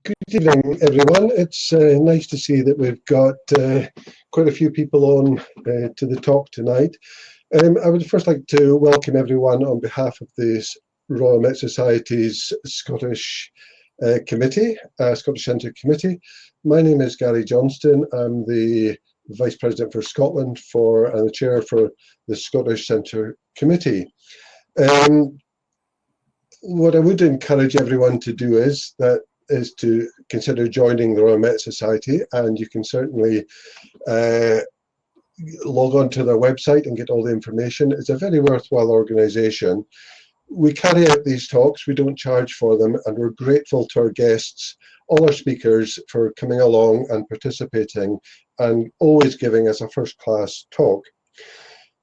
Good evening, everyone. It's nice to see that we've got quite a few people on to the talk tonight. I would first like to welcome everyone on behalf of the Royal Met Society's Scottish Committee, Scottish Centre Committee. My name is Gary Johnston. I'm the Vice President for Scotland and the Chair for the Scottish Centre Committee. What I would encourage everyone to do is to consider joining the Royal Met Society, and you can certainly log on to their website and get all the information. It's a very worthwhile organisation. We carry out these talks, we don't charge for them, and we're grateful to our guests, all our speakers, for coming along and participating and always giving us a first-class talk.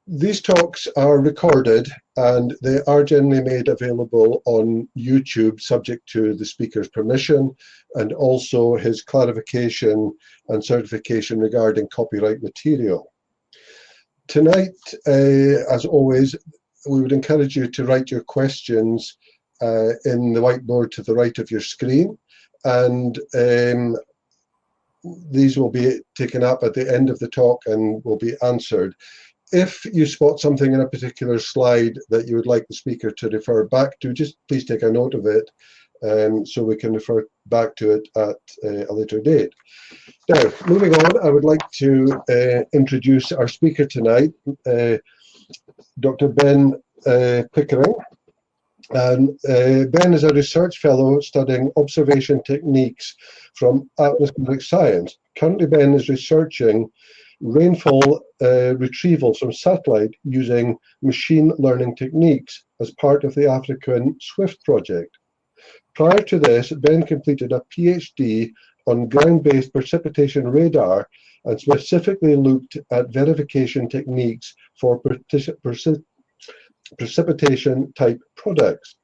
These talks are recorded and they are generally made available on YouTube, subject to the speaker's permission, and also his clarification and certification regarding copyright material. Tonight, as always, we would encourage you to write your questions in the whiteboard to the right of your screen, and these will be taken up at the end of the talk and will be answered. If you spot something in a particular slide that you would like the speaker to refer back to, just please take a note of it so we can refer back to it at a later date. Now, moving on, I would like to introduce our speaker tonight, Dr. Ben Pickering. And Ben is a research fellow studying observation techniques from atmospheric science. Currently, Ben is researching rainfall retrievals from satellite using machine learning techniques as part of the African SWIFT project. Prior to this, Ben completed a PhD on ground-based precipitation radar and specifically looked at verification techniques for precipitation type products.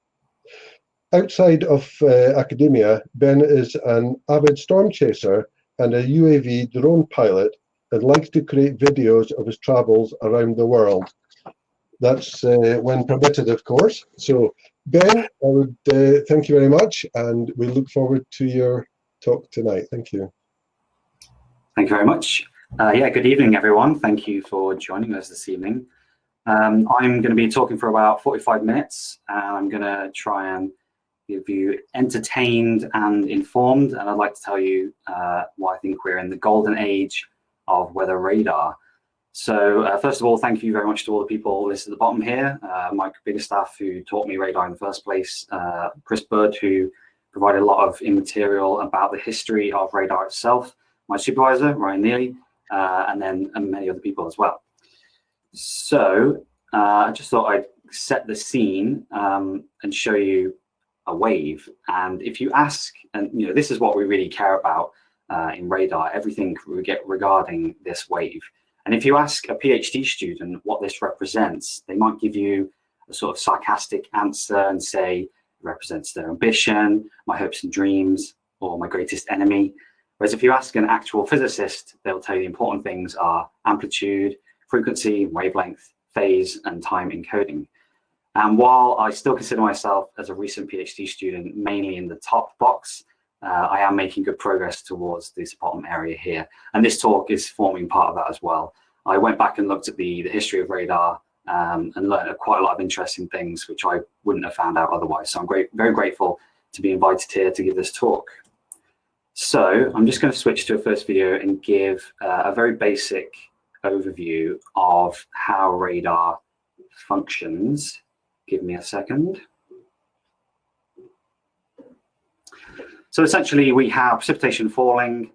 Outside of academia, Ben is an avid storm chaser and a UAV drone pilot and likes to create videos of his travels around the world. That's when permitted, of course. So, Ben, I would thank you very much, and we look forward to your talk tonight. Thank you. Thank you very much. Yeah, good evening, everyone. Thank you for joining us this evening. I'm going to be talking for about 45 minutes. I'm going to try and give you entertained and informed, and I'd like to tell you why I think we're in the golden age of weather radar. So first of all, thank you very much to all the people listed at the bottom here. Mike Biggerstaff, who taught me radar in the first place, Chris Bird, who provided a lot of material about the history of radar itself, my supervisor, Ryan Neely, and many other people as well. So I just thought I'd set the scene and show you a wave. And if you ask, and this is what we really care about in radar, everything we get regarding this wave. And if you ask a PhD student what this represents, they might give you a sort of sarcastic answer and say it represents their ambition, my hopes and dreams, or my greatest enemy. Whereas if you ask an actual physicist, they'll tell you the important things are amplitude, frequency, wavelength, phase, and time encoding. And while I still consider myself as a recent PhD student mainly in the top box, I am making good progress towards this bottom area here. And this talk is forming part of that as well. I went back and looked at the history of radar and learned quite a lot of interesting things, which I wouldn't have found out otherwise. So I'm very grateful to be invited here to give this talk. So I'm just going to switch to a first video and give a very basic overview of how radar functions. Give me a second. So essentially, we have precipitation falling.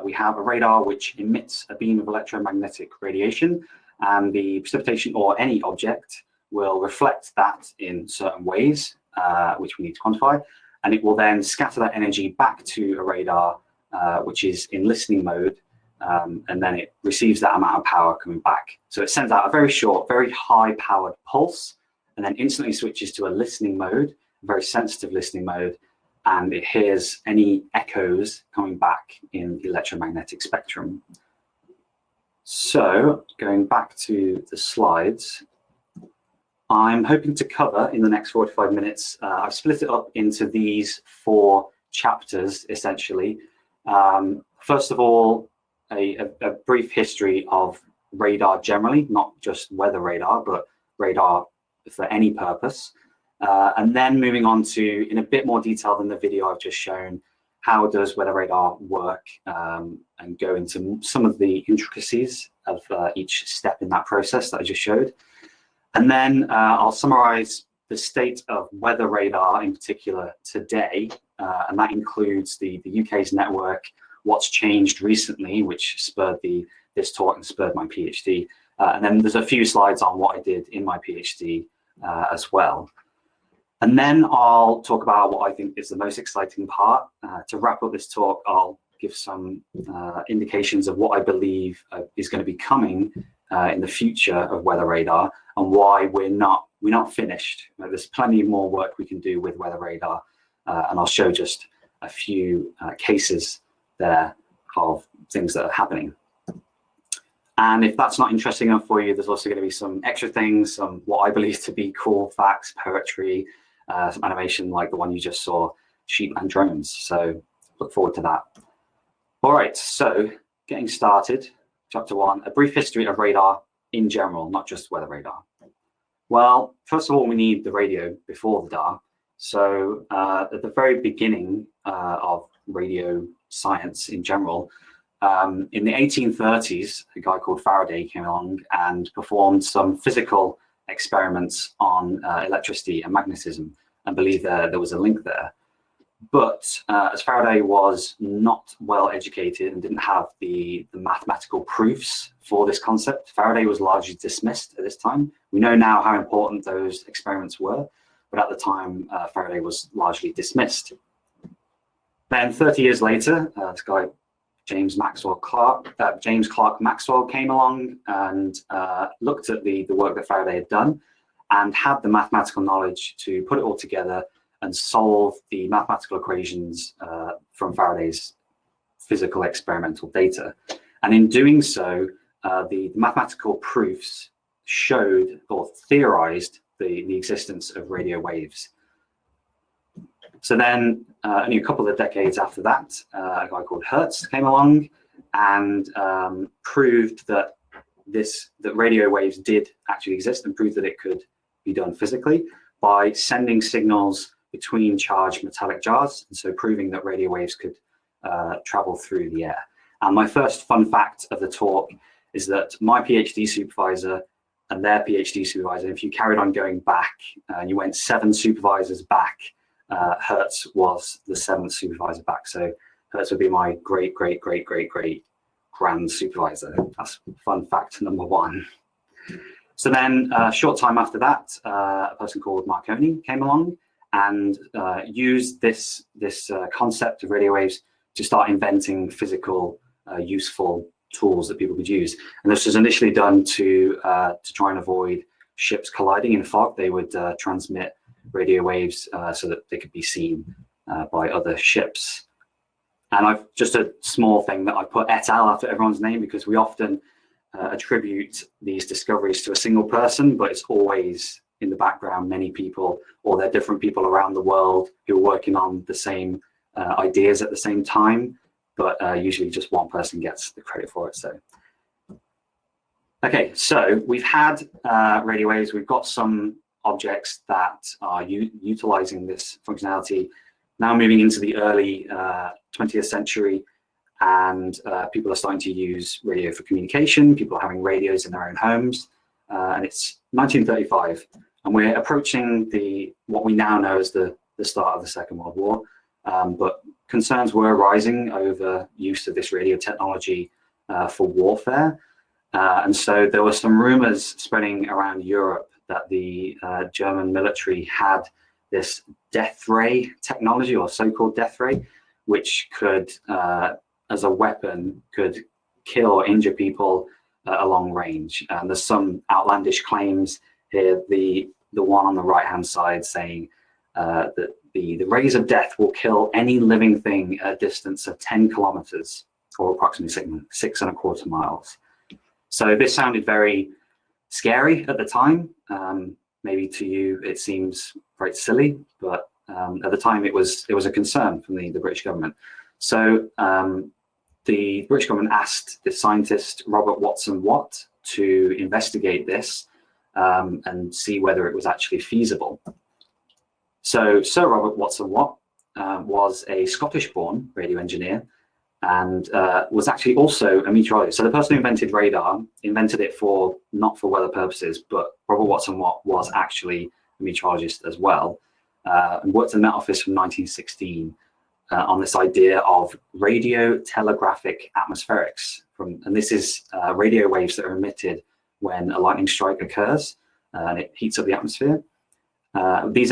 We have a radar which emits a beam of electromagnetic radiation, and the precipitation or any object will reflect that in certain ways, which we need to quantify, and it will then scatter that energy back to a radar, which is in listening mode, and then it receives that amount of power coming back. So it sends out a very short, very high-powered pulse, and then instantly switches to a listening mode, a very sensitive listening mode, and it hears any echoes coming back in the electromagnetic spectrum. So going back to the slides, I'm hoping to cover in the next 45 minutes, I've split it up into these 4 chapters, essentially. First of all, a brief history of radar generally, not just weather radar, but radar for any purpose. And then moving on to, in a bit more detail than the video I've just shown, how does weather radar work, and go into some of the intricacies of each step in that process that I just showed. And then I'll summarize the state of weather radar in particular today, and that includes the UK's network, what's changed recently, which spurred this talk and spurred my PhD. And then there's a few slides on what I did in my PhD as well. And then I'll talk about what I think is the most exciting part. To wrap up this talk, I'll give some indications of what I believe is going to be coming in the future of weather radar, and why we're not finished. There's plenty more work we can do with weather radar, and I'll show just a few cases there of things that are happening. And if that's not interesting enough for you, there's also going to be some extra things, some what I believe to be cool facts, poetry, some animation like the one you just saw, sheep and drones. So look forward to that. All right, so getting started, chapter 1, a brief history of radar in general, not just weather radar. Well, first of all, we need the radio before the DAR. So at the very beginning of radio science in general, in the 1830s, a guy called Faraday came along and performed some physical experiments on electricity and magnetism, and believed there was a link there. But as Faraday was not well educated and didn't have the mathematical proofs for this concept, Faraday was largely dismissed at this time. We know now how important those experiments were, but at the time, Faraday was largely dismissed. Then 30 years later, this guy, James Clerk Maxwell, came along and looked at the work that Faraday had done, and had the mathematical knowledge to put it all together and solve the mathematical equations from Faraday's physical experimental data. And in doing so, the mathematical proofs showed or theorized the existence of radio waves. So then, only a couple of decades after that, a guy called Hertz came along and proved that radio waves did actually exist, and proved that it could be done physically by sending signals between charged metallic jars, and so proving that radio waves could travel through the air. And my first fun fact of the talk is that my PhD supervisor and their PhD supervisor, if you carried on going back and you went 7 supervisors back, Hertz was the 7th supervisor back. So Hertz would be my great grand supervisor. That's fun fact number 1. So then a short time after that, a person called Marconi came along and used this concept of radio waves to start inventing physical useful tools that people could use. And this was initially done to try and avoid ships colliding in fog. They would transmit radio waves so that they could be seen by other ships. And I've just a small thing that I put et al. After everyone's name, because we often attribute these discoveries to a single person, but it's always in the background many people, or they're different people around the world who are working on the same ideas at the same time, but usually just one person gets the credit for it. So, okay, so we've had radio waves, we've got some objects that are utilizing this functionality. Now moving into the early 20th century, and people are starting to use radio for communication. People are having radios in their own homes, and it's 1935, and we're approaching what we now know as the start of the Second World War. But concerns were rising over use of this radio technology for warfare, and so there were some rumors spreading around Europe that the German military had this death ray technology, or so-called death ray, which could, as a weapon, could kill or injure people at a long range. And there's some outlandish claims here. The one on the right-hand side saying that the rays of death will kill any living thing at a distance of 10 kilometers, or approximately 6.25 miles. So this sounded very scary at the time. Maybe to you it seems very silly, but At the time, it was a concern from the British government. So the British government asked the scientist Robert Watson Watt to investigate this and see whether it was actually feasible. So Sir Robert Watson Watt was a Scottish-born radio engineer and was actually also a meteorologist. So the person who invented radar invented it not for weather purposes, but Robert Watson Watt was actually a meteorologist as well, and worked in the Met Office from 1916 on this idea of radio telegraphic atmospherics. And this is radio waves that are emitted when a lightning strike occurs and it heats up the atmosphere. This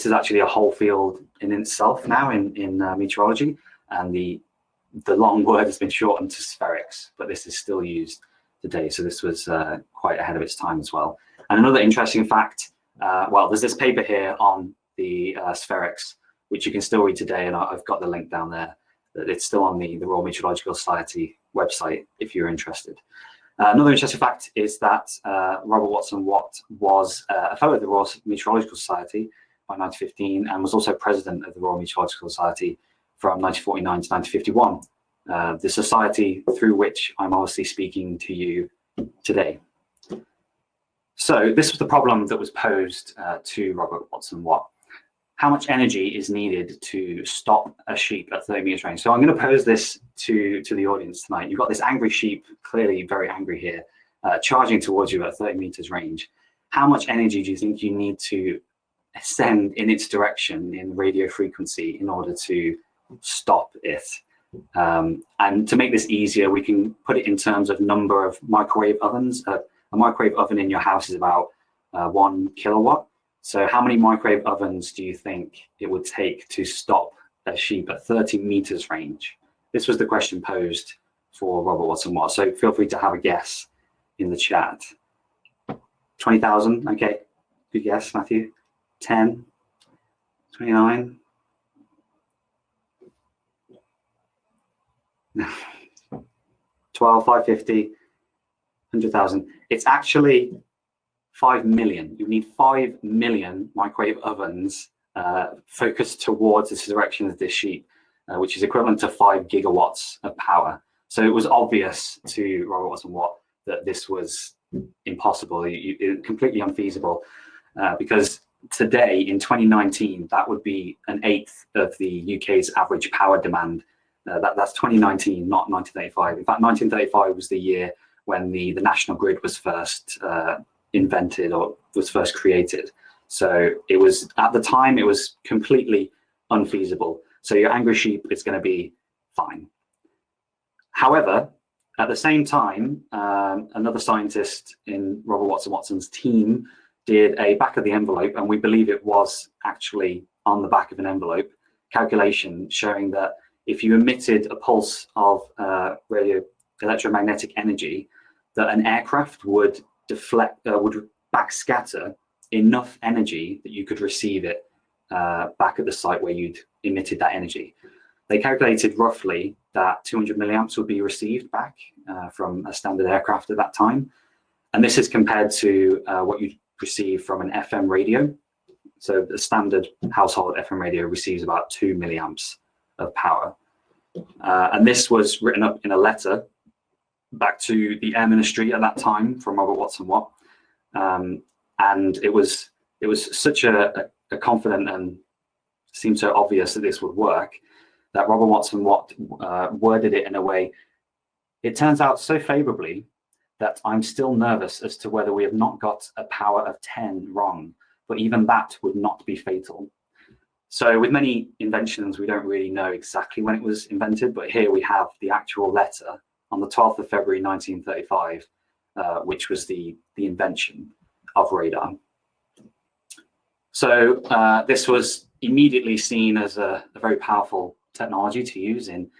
is actually a whole field in itself now in meteorology, and the long word has been shortened to spherics, but this is still used today. So this was quite ahead of its time as well. And another interesting fact, well, there's this paper here on the spherics, which you can still read today, and I've got the link down there. It's still on the Royal Meteorological Society website if you're interested. Another interesting fact is that Robert Watson Watt was a fellow of the Royal Meteorological Society by 1915 and was also president of the Royal Meteorological Society from 1949 to 1951, the society through which I'm obviously speaking to you today. So this was the problem that was posed to Robert Watson Watt. How much energy is needed to stop a sheep at 30 meters range? So I'm going to pose this to the audience tonight. You've got this angry sheep, clearly very angry here, charging towards you at 30 meters range. How much energy do you think you need to send in its direction in radio frequency in order to stop it? And to make this easier, we can put it in terms of number of microwave ovens. A microwave oven in your house is about 1 kilowatt. So how many microwave ovens do you think it would take to stop a sheep at 30 meters range? This was the question posed for Robert Watson Watt. So feel free to have a guess in the chat. 20,000, okay, good guess, Matthew. 10, 29. 12, 550, 100,000. It's actually 5 million. You need 5 million microwave ovens focused towards this direction of this sheep, which is equivalent to 5 gigawatts of power. So it was obvious to Robert Watson Watt that this was impossible, completely unfeasible, because today in 2019, that would be 1/8 of the UK's average power demand. That's 2019, not 1935. In fact, 1935 was the year when the national grid was first invented or was first created. So it was, at the time, it was completely unfeasible. So your angry sheep is going to be fine. However, at the same time, another scientist in Robert Watson Watson's team did a back of the envelope, and we believe it was actually on the back of an envelope, calculation showing that if you emitted a pulse of radio electromagnetic energy, that an aircraft would would backscatter enough energy that you could receive it back at the site where you'd emitted that energy. They calculated roughly that 200 milliamps would be received back from a standard aircraft at that time. And this is compared to what you'd receive from an FM radio. So the standard household FM radio receives about 2 milliamps of power. And this was written up in a letter back to the Air Ministry at that time from Robert Watson Watt. And it was such a confident and seemed so obvious that this would work that Robert Watson Watt worded it in a way, it turns out so favorably that I'm still nervous as to whether we have not got a power of 10 wrong, but even that would not be fatal. So with many inventions, we don't really know exactly when it was invented, but here we have the actual letter on the 12th of February, 1935, which was the invention of radar. So this was immediately seen as a very powerful technology to use in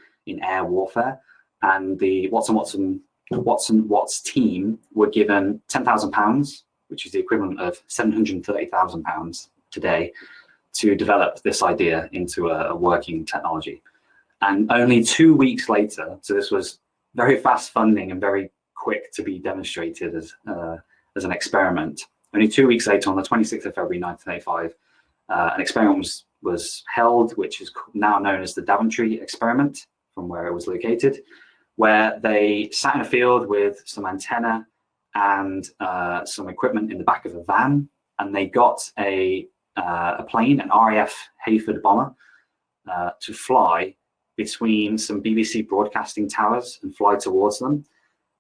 air warfare. And the Watson Watt's team were given £10,000, which is the equivalent of £730,000 today, to develop this idea into a working technology. And only 2 weeks later, so this was very fast funding and very quick to be demonstrated as an experiment. Only 2 weeks later, on the 26th of February 1985, an experiment was was held, which is now known as the Daventry experiment, from where it was located, where they sat in a field with some antenna and some equipment in the back of a van, and they got a plane, an RAF Hayford bomber, to fly between some BBC broadcasting towers and fly towards them.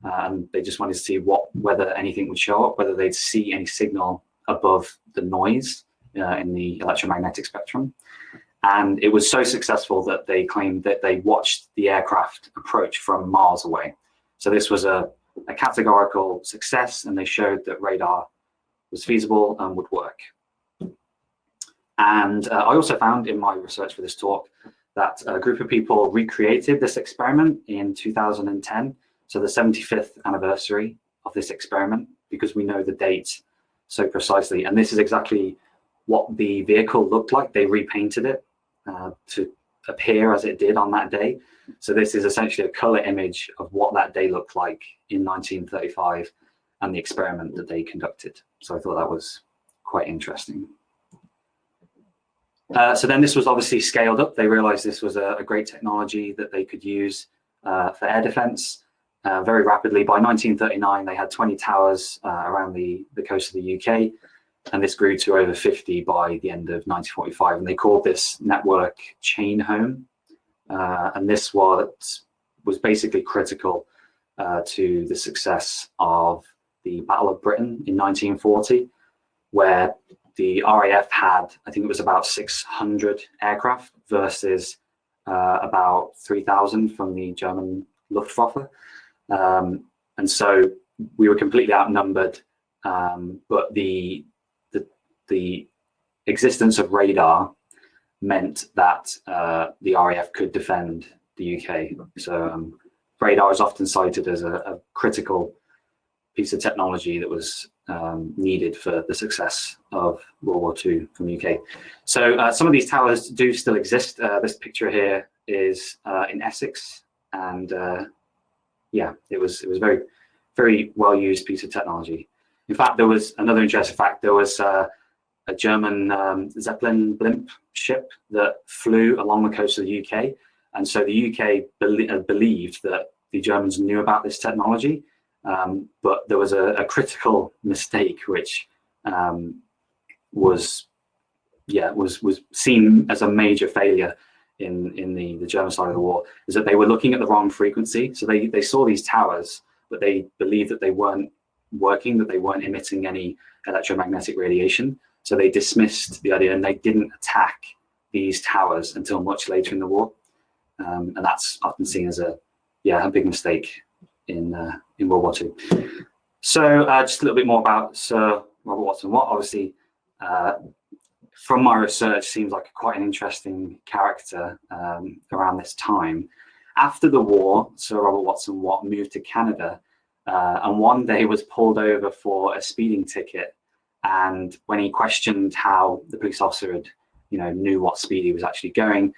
And they just wanted to see whether anything would show up, whether they'd see any signal above the noise in the electromagnetic spectrum. And it was so successful that they claimed that they watched the aircraft approach from miles away. So this was a categorical success, and they showed that radar was feasible and would work. And I also found in my research for this talk that a group of people recreated this experiment in 2010, so the 75th anniversary of this experiment, because we know the date so precisely. And this is exactly what the vehicle looked like. They repainted it to appear as it did on that day. So this is essentially a color image of what that day looked like in 1935 and the experiment that they conducted. So I thought that was quite interesting. So then this was obviously scaled up. They realized this was a great technology that they could use for air defense very rapidly. By 1939, they had 20 towers around the coast of the UK, and this grew to over 50 by the end of 1945. And they called this network Chain Home. And this was basically critical to the success of the Battle of Britain in 1940, where the RAF had, I think it was about 600 aircraft versus about 3,000 from the German Luftwaffe. And so we were completely outnumbered, but the existence of radar meant that the RAF could defend the UK. So radar is often cited as a critical piece of technology that was needed for the success of World War II from the UK. So some of these towers do still exist. This picture here is in Essex, and yeah, it was very, very well used piece of technology. In fact, there was another interesting fact. There was a German Zeppelin blimp ship that flew along the coast of the UK, and so the UK believed that the Germans knew about this technology. But there was a critical mistake, which was seen as a major failure in the German side of the war, is that they were looking at the wrong frequency. So they saw these towers, but they believed that they weren't working, that they weren't emitting any electromagnetic radiation. So they dismissed the idea, and they didn't attack these towers until much later in the war. And that's often seen as a big mistake in World War II. So just a little bit more about Sir Robert Watson-Watt. Obviously, from my research, seems like quite an interesting character around this time. After the war, Sir Robert Watson-Watt moved to Canada, and one day was pulled over for a speeding ticket. And when he questioned how the police officer had, knew what speed he was actually going,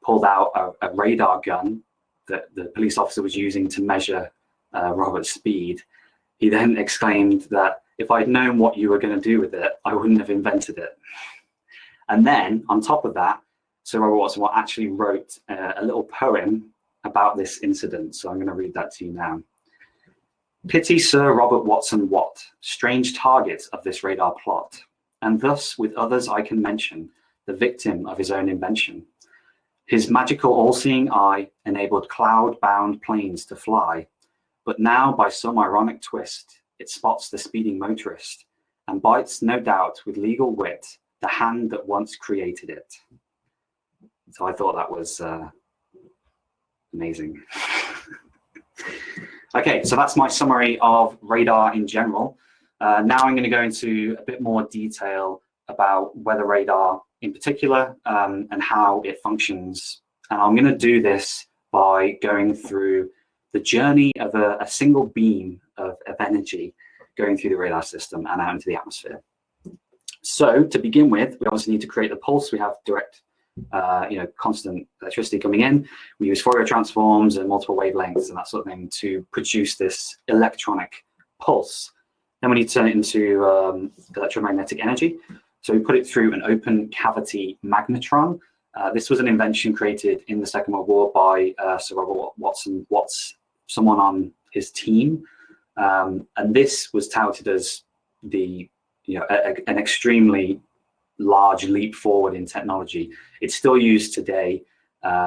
pulled out a radar gun that the police officer was using to measure Robert's speed. He then exclaimed that if I'd known what you were going to do with it, I wouldn't have invented it. And then on top of that, Sir Robert Watson-Watt actually wrote a little poem about this incident. So I'm going to read that to you now. Pity Sir Robert Watson-Watt, strange target of this radar plot, and thus with others I can mention, the victim of his own invention. His magical all-seeing eye enabled cloud-bound planes to fly, but now by some ironic twist, it spots the speeding motorist and bites, no doubt, with legal wit, the hand that once created it. So I thought that was amazing. Okay, so that's my summary of radar in general. Now I'm going to go into a bit more detail about weather radar in particular and how it functions. And I'm going to do this by going through the journey of a single beam of energy going through the radar system and out into the atmosphere. So to begin with, we obviously need to create the pulse. We have direct, constant electricity coming in. We use Fourier transforms and multiple wavelengths and that sort of thing to produce this electronic pulse. Then we need to turn it into electromagnetic energy. So So we put it through an open cavity magnetron. This was an invention created in the Second World War by Sir Robert Watts, someone on his team. And this was touted as an extremely large leap forward in technology. It's still used today.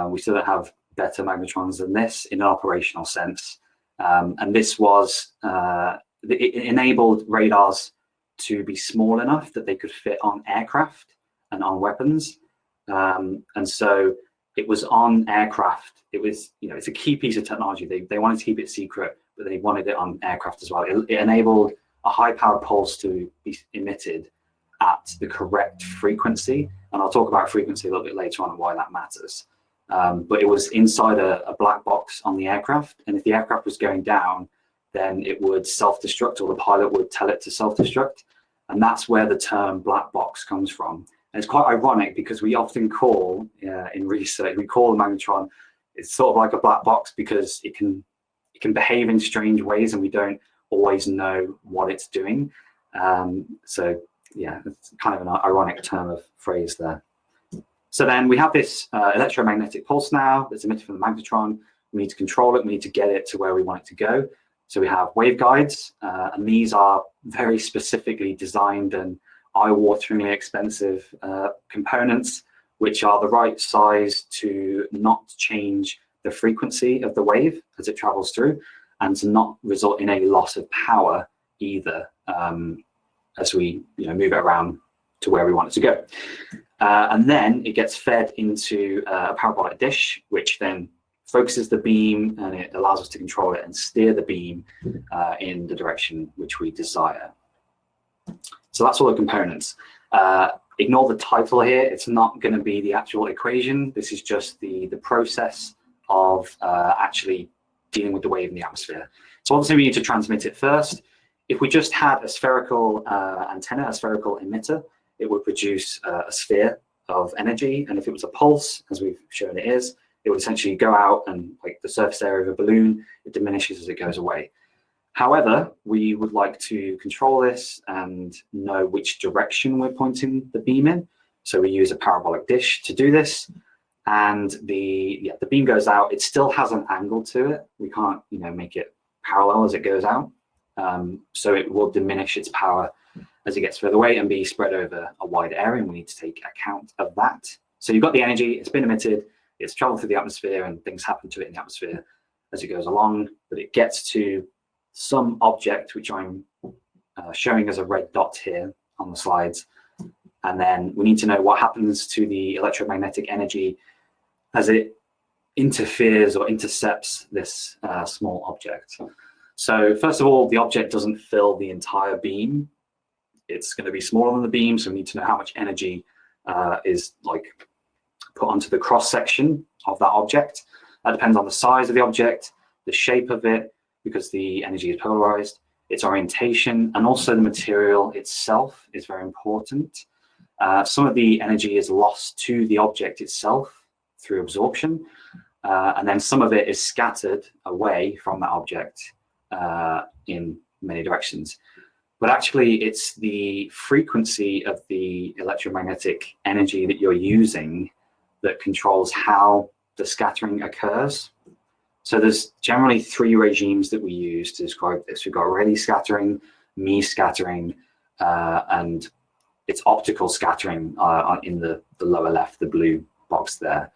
We still don't have better magnetrons than this in an operational sense. And this was, it enabled radars to be small enough that they could fit on aircraft and on weapons. And so it was on aircraft. It was, it's a key piece of technology. They wanted to keep it secret, but they wanted it on aircraft as well. It enabled a high-powered pulse to be emitted at the correct frequency. And I'll talk about frequency a little bit later on and why that matters. But it was inside a black box on the aircraft. And if the aircraft was going down, then it would self-destruct, or the pilot would tell it to self-destruct. And that's where the term black box comes from. And it's quite ironic because we often call, in research, we call the magnetron, it's sort of like a black box because it can behave in strange ways and we don't always know what it's doing. So yeah, it's kind of an ironic term of phrase there. So then we have this electromagnetic pulse now that's emitted from the magnetron. We need to control it. We need to get it to where we want it to go. So we have waveguides, and these are very specifically designed and eye-wateringly expensive components, which are the right size to not change the frequency of the wave as it travels through, and to not result in a loss of power either, as we move it around to where we want it to go. And then it gets fed into a parabolic dish, which then focuses the beam, and it allows us to control it and steer the beam in the direction which we desire. So that's all the components. Ignore the title here. It's not going to be the actual equation. This is just the process of actually dealing with the wave in the atmosphere. So obviously we need to transmit it first. If we just had a spherical antenna, a spherical emitter, it would produce a sphere of energy. And if it was a pulse, as we've shown it is, it would essentially go out, and like the surface area of a balloon, it diminishes as it goes away. However, we would like to control this and know which direction we're pointing the beam in. So we use a parabolic dish to do this. And the beam goes out. It still has an angle to it. We can't make it parallel as it goes out. So it will diminish its power as it gets further away and be spread over a wider area. And we need to take account of that. So you've got the energy, it's been emitted, it's traveled through the atmosphere, and things happen to it in the atmosphere as it goes along, but it gets to some object, which I'm showing as a red dot here on the slides. And then we need to know what happens to the electromagnetic energy as it interferes or intercepts this small object. So first of all, the object doesn't fill the entire beam. It's going to be smaller than the beam, so we need to know how much energy is put onto the cross section of that object. That depends on the size of the object, the shape of it, because the energy is polarized, its orientation, and also the material itself is very important. Some of the energy is lost to the object itself through absorption, and then some of it is scattered away from that object in many directions. But actually, it's the frequency of the electromagnetic energy that you're using that controls how the scattering occurs. So there's generally 3 regimes that we use to describe this. We've got Rayleigh scattering, Mie scattering, and it's optical scattering in the lower left, the blue box there.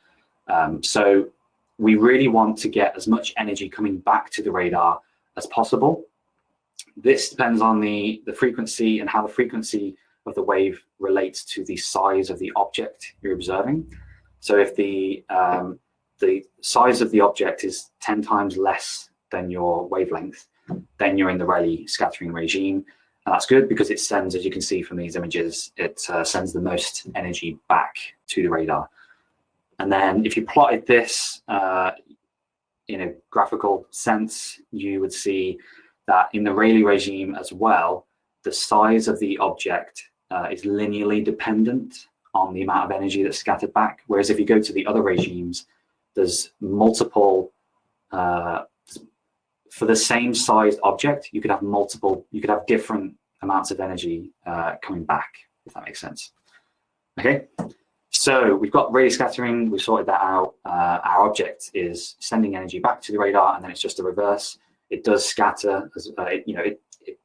So we really want to get as much energy coming back to the radar as possible. This depends on the frequency and how the frequency of the wave relates to the size of the object you're observing. So if the size of the object is 10 times less than your wavelength, then you're in the Rayleigh scattering regime. And that's good because it sends, as you can see from these images, it sends the most energy back to the radar. And then if you plotted this in a graphical sense, you would see that in the Rayleigh regime as well, the size of the object is linearly dependent on the amount of energy that's scattered back. Whereas if you go to the other regimes, there's multiple, for the same sized object, you could have different amounts of energy coming back, if that makes sense. Okay, so we've got radio scattering, we've sorted that out. Our object is sending energy back to the radar, and then it's just a reverse. It does scatter, as it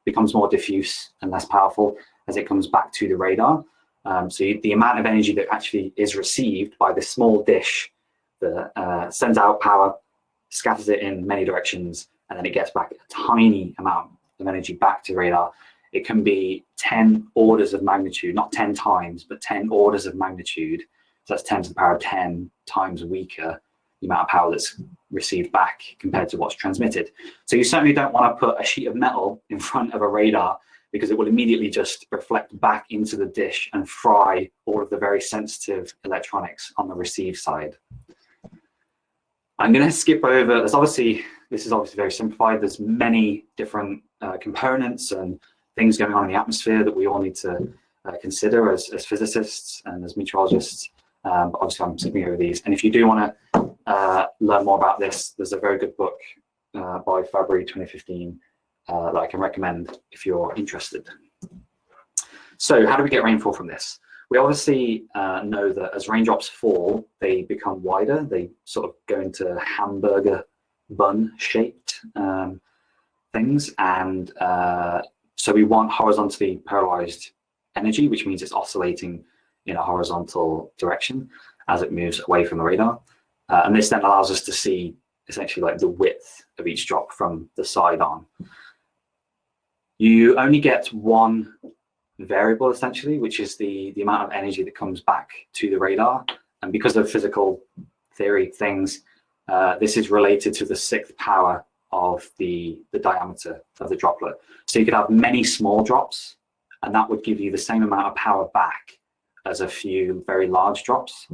becomes more diffuse and less powerful as it comes back to the radar. The amount of energy that actually is received by this small dish that sends out power, scatters it in many directions, and then it gets back a tiny amount of energy back to radar. It can be 10 orders of magnitude, not 10 times, but 10 orders of magnitude. So that's 10 to the power of 10 times weaker, the amount of power that's received back compared to what's transmitted. So you certainly don't want to put a sheet of metal in front of a radar, because it will immediately just reflect back into the dish and fry all of the very sensitive electronics on the receive side. I'm going to skip over, this is obviously very simplified. There's many different components and things going on in the atmosphere that we all need to consider as physicists and as meteorologists. But obviously I'm skipping over these. And if you do want to learn more about this, there's a very good book by February 2015 that I can recommend if you're interested. So how do we get rainfall from this? We obviously know that as raindrops fall, they become wider. They sort of go into hamburger bun shaped things. And so we want horizontally polarized energy, which means it's oscillating in a horizontal direction as it moves away from the radar. And this then allows us to see essentially like the width of each drop from the side on. You only get one variable essentially, which is the amount of energy that comes back to the radar. And because of physical theory things, this is related to the 6th power of the diameter of the droplet. So you could have many small drops, and that would give you the same amount of power back as a few very large drops.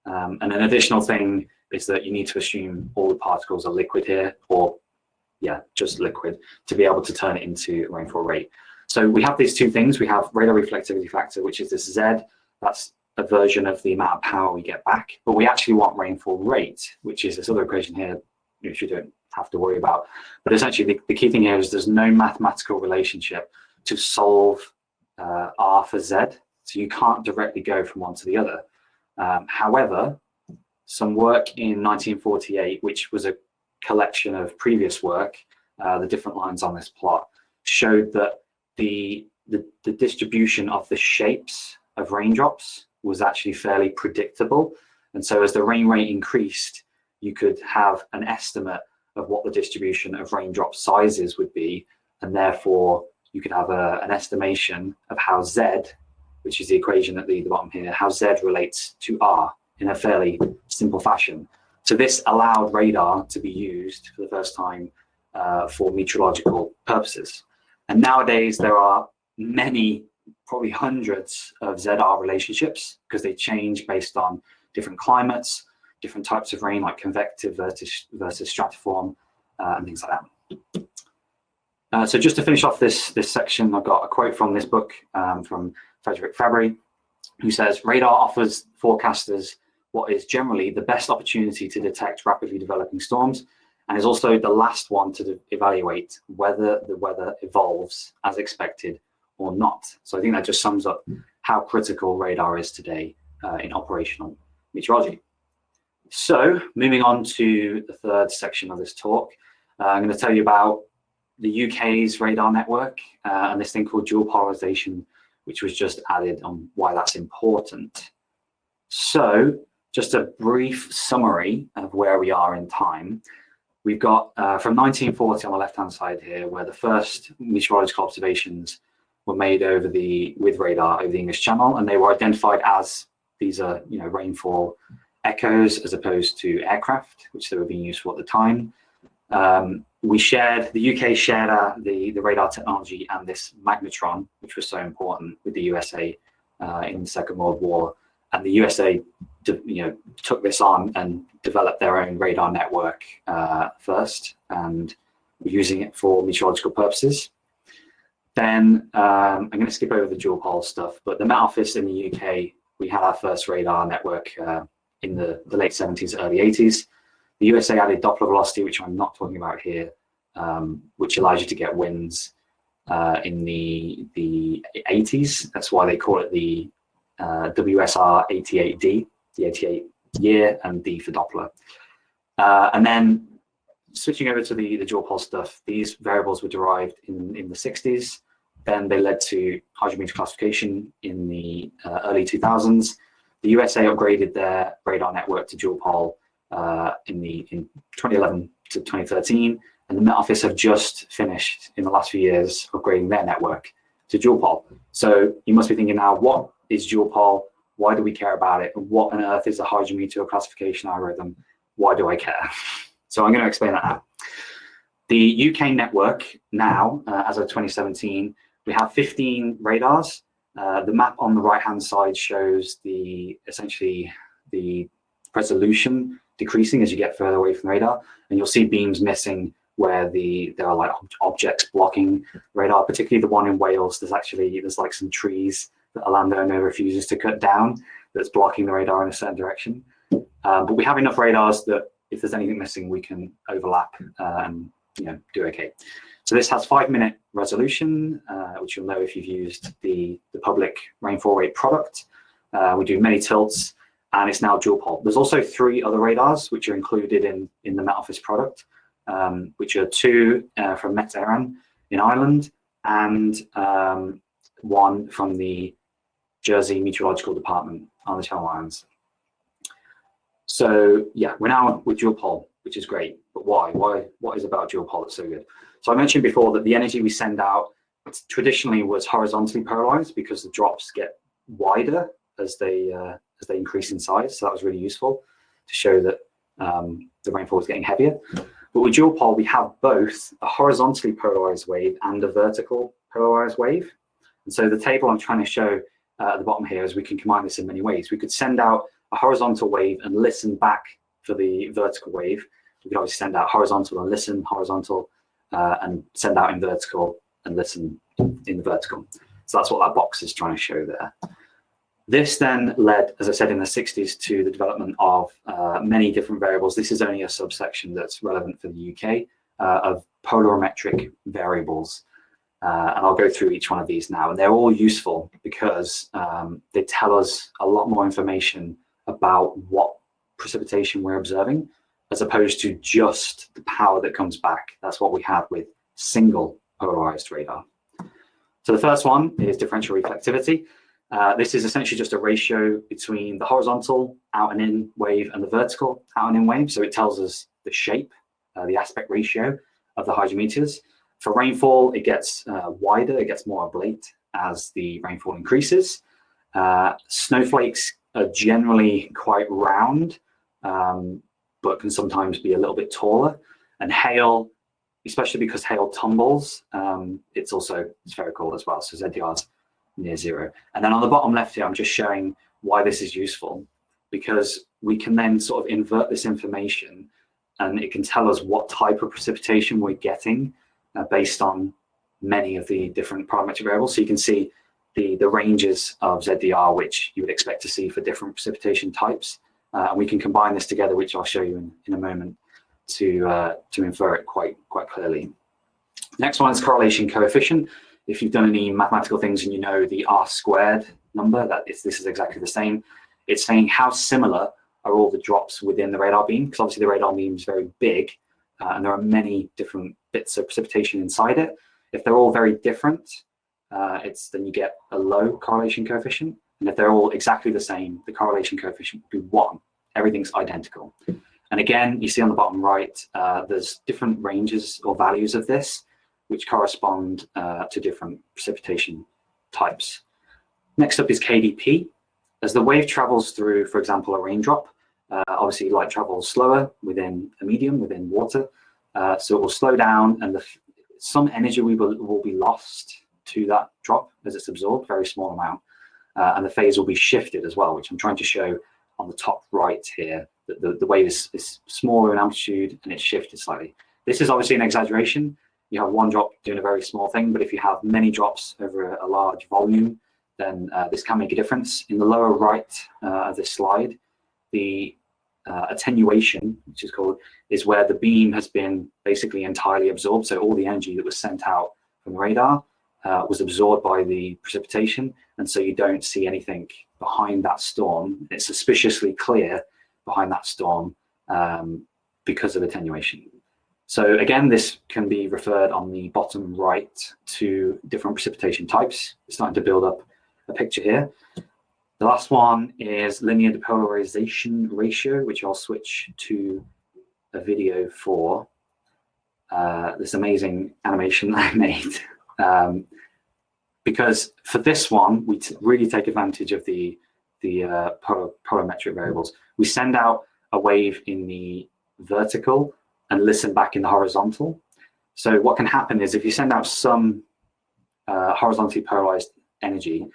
And an additional thing is that you need to assume all the particles are liquid here, or just liquid, to be able to turn it into rainfall rate. So we have these two things. We have radar reflectivity factor, which is this Z. That's a version of the amount of power we get back. But we actually want rainfall rate, which is this other equation here, which you don't have to worry about. But essentially, the key thing here is there's no mathematical relationship to solve R for Z. So you can't directly go from one to the other. However, some work in 1948, which was a collection of previous work, the different lines on this plot, showed that the distribution of the shapes of raindrops was actually fairly predictable. And so as the rain rate increased, you could have an estimate of what the distribution of raindrop sizes would be, and therefore you could have an estimation of how Z, which is the equation at the bottom here, how Z relates to R in a fairly simple fashion. So this allowed radar to be used for the first time for meteorological purposes. And nowadays there are many, probably hundreds of ZR relationships, because they change based on different climates, different types of rain, like convective versus stratiform, and things like that. So just to finish off this section, I've got a quote from this book from Frederick Fabry, who says, radar offers forecasters what is generally the best opportunity to detect rapidly developing storms, and is also the last one to evaluate whether the weather evolves as expected or not. So I think that just sums up how critical radar is today in operational meteorology. So moving on to the third section of this talk, I'm going to tell you about the UK's radar network and this thing called dual polarisation, which was just added on why that's important. So just a brief summary of where we are in time. We've got from 1940 on the left-hand side here, where the first meteorological observations were made with radar over the English Channel, and they were identified as these are rainfall echoes as opposed to aircraft, which they were being used for at the time. The UK shared the radar technology and this magnetron, which was so important with the USA in the Second World War, and the USA took this on and developed their own radar network first, and were using it for meteorological purposes. Then I'm going to skip over the dual pole stuff, but the Met Office in the UK, we had our first radar network in the late 70s, early 80s. The USA added Doppler velocity, which I'm not talking about here, which allows you to get winds in the 80s. That's why they call it the WSR 88D, the 88 year, and D for Doppler. And then switching over to the dual pol stuff, these variables were derived in the 60s. Then they led to hydrometeor classification in the early 2000s. The USA upgraded their radar network to dual pol in 2011 to 2013, and the Met Office have just finished in the last few years upgrading their network to dual pol. So you must be thinking now, what is dual pol? Why do we care about it? What on earth is a hydrometeor classification algorithm? Why do I care? So I'm going to explain that now. The UK network now, as of 2017, we have 15 radars. The map on the right-hand side shows essentially the resolution decreasing as you get further away from the radar, and you'll see beams missing where there are like objects blocking radar, particularly the one in Wales. There's like some trees that a landowner refuses to cut down that's blocking the radar in a certain direction. But we have enough radars that if there's anything missing, we can overlap and do okay. So this has 5-minute resolution, which you'll know if you've used the public rainfall rate product. We do many tilts, and it's now dual pol. There's also 3 other radars which are included in the Met Office product, which are 2 from Met Éireann in Ireland, and 1 from the Jersey Meteorological Department on the Channel Islands. So yeah, we're now with dual pol, which is great. But why? What is about dual pol that's so good? So I mentioned before that the energy we send out traditionally was horizontally polarized because the drops get wider as they increase in size. So that was really useful to show that the rainfall is getting heavier. But with dual pol, we have both a horizontally polarized wave and a vertical polarized wave. And so the table I'm trying to show at the bottom here is we can combine this in many ways. We could send out a horizontal wave and listen back for the vertical wave. We could obviously send out horizontal and listen horizontal, and send out in vertical and listen in the vertical. So that's what that box is trying to show there. This then led, as I said, in the 60s to the development of many different variables. This is only a subsection that's relevant for the UK of polarimetric variables. And I'll go through each one of these now. And they're all useful because they tell us a lot more information about what precipitation we're observing, as opposed to just the power that comes back. That's what we have with single polarized radar. So the first one is differential reflectivity. This is essentially just a ratio between the horizontal out and in wave and the vertical out and in wave. So it tells us the shape, the aspect ratio of the hydrometeors. For rainfall, it gets wider, it gets more oblate as the rainfall increases. Snowflakes are generally quite round, but can sometimes be a little bit taller. And hail, especially because hail tumbles, it's also spherical as well. So ZDR is near 0. And then on the bottom left here, I'm just showing why this is useful, because we can then sort of invert this information and it can tell us what type of precipitation we're getting based on many of the different parametric variables. So you can see the ranges of ZDR, which you would expect to see for different precipitation types. And we can combine this together, which I'll show you in a moment, to infer it quite clearly. Next one is correlation coefficient. If you've done any mathematical things and you know the R² number, this is exactly the same. It's saying how similar are all the drops within the radar beam, because obviously the radar beam is very big and there are many different bits of precipitation inside it. If they're all very different, then you get a low correlation coefficient. And if they're all exactly the same, the correlation coefficient would be 1. Everything's identical. And again, you see on the bottom right, there's different ranges or values of this, which correspond to different precipitation types. Next up is KDP. As the wave travels through, for example, a raindrop, obviously light travels slower within a medium, within water. So it will slow down and some energy will be lost to that drop as it's absorbed, very small amount. And the phase will be shifted as well, which I'm trying to show on the top right here, that the wave is smaller in amplitude and it's shifted slightly. This is obviously an exaggeration. You have one drop doing a very small thing, but if you have many drops over a large volume, then this can make a difference. In the lower right of this slide, the attenuation, which is called, is where the beam has been basically entirely absorbed. So all the energy that was sent out from the radar was absorbed by the precipitation, and so you don't see anything behind that storm. It's suspiciously clear behind that storm because of attenuation. So again, this can be referred on the bottom right to different precipitation types. It's starting to build up a picture here. The last one is linear depolarization ratio, which I'll switch to a video for. This amazing animation I made. Because for this one, we really take advantage of the polarimetric variables. We send out a wave in the vertical and listen back in the horizontal. So what can happen is if you send out some horizontally polarized energy,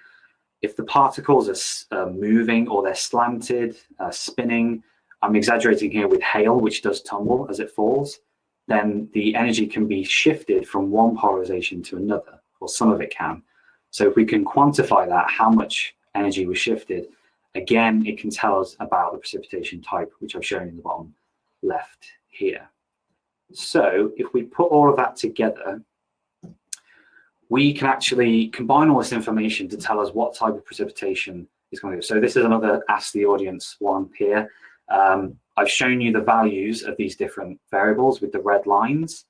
if the particles are moving or they're slanted, spinning, I'm exaggerating here with hail, which does tumble as it falls, then the energy can be shifted from one polarization to another, or some of it can. So if we can quantify that, how much energy was shifted, again, it can tell us about the precipitation type, which I've shown in the bottom left here. So if we put all of that together, we can actually combine all this information to tell us what type of precipitation is going to be. So this is another Ask the Audience one here. I've shown you the values of these different variables with the red lines,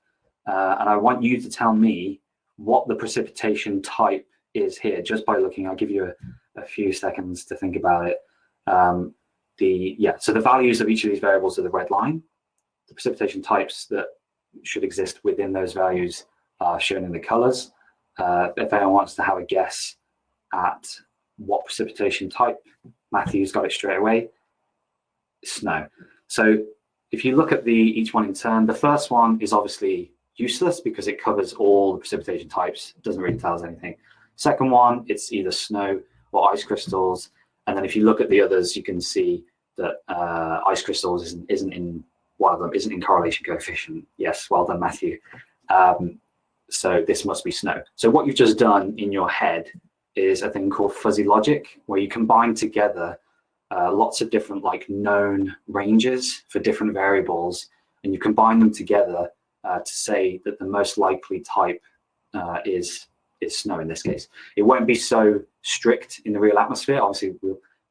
and I want you to tell me what the precipitation type is here, just by looking. I'll give you a few seconds to think about it. So the values of each of these variables are the red line. The precipitation types that should exist within those values are shown in the colors. If anyone wants to have a guess at what precipitation type, Matthew's got it straight away. Snow. So if you look at each one in turn, the first one is obviously useless because it covers all the precipitation types. It doesn't really tell us anything. Second one, it's either snow or ice crystals. And then if you look at the others, you can see that ice crystals isn't in one of them, isn't in correlation coefficient. Yes, well done, Matthew. So this must be snow. So what you've just done in your head is a thing called fuzzy logic, where you combine together lots of different known ranges for different variables, and you combine them together to say that the most likely type is snow in this case. It won't be so strict in the real atmosphere. Obviously,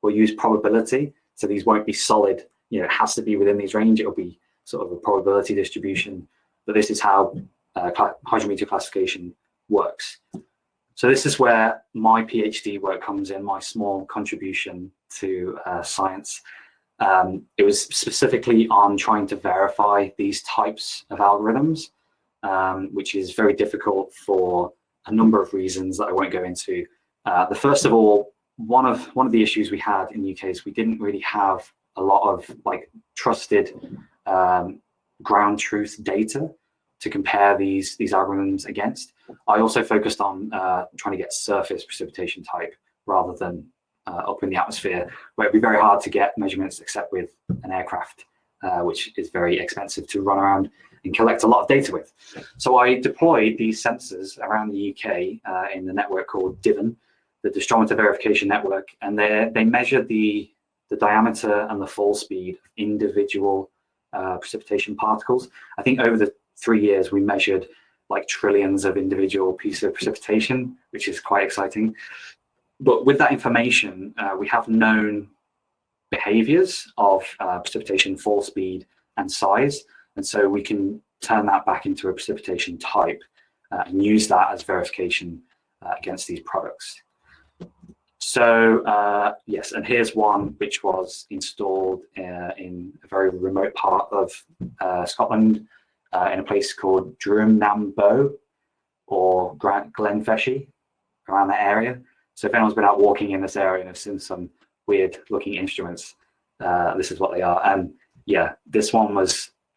we'll use probability, so these won't be solid. It has to be within these range. It'll be sort of a probability distribution, but this is how hydrometeor classification works. So this is where my PhD work comes in, my small contribution to science. It was specifically on trying to verify these types of algorithms, which is very difficult for a number of reasons that I won't go into. The first of all, one of the issues we had in the UK is we didn't really have a lot of trusted ground truth data to compare these algorithms against. I also focused on trying to get surface precipitation type rather than up in the atmosphere, where it'd be very hard to get measurements except with an aircraft, which is very expensive to run around and collect a lot of data with. So I deployed these sensors around the UK in the network called DIVN, the Distrometer Verification Network, and they measure the diameter and the fall speed of individual precipitation particles. I think over the 3 years we measured trillions of individual pieces of precipitation, which is quite exciting. But with that information, we have known behaviors of precipitation fall speed and size, and so we can turn that back into a precipitation type and use that as verification against these products. So yes, and here's one which was installed in a very remote part of Scotland, in a place called Drumnambo or Glenfeshie, around that area. So if anyone's been out walking in this area and have seen some weird looking instruments, this is what they are. And yeah, this one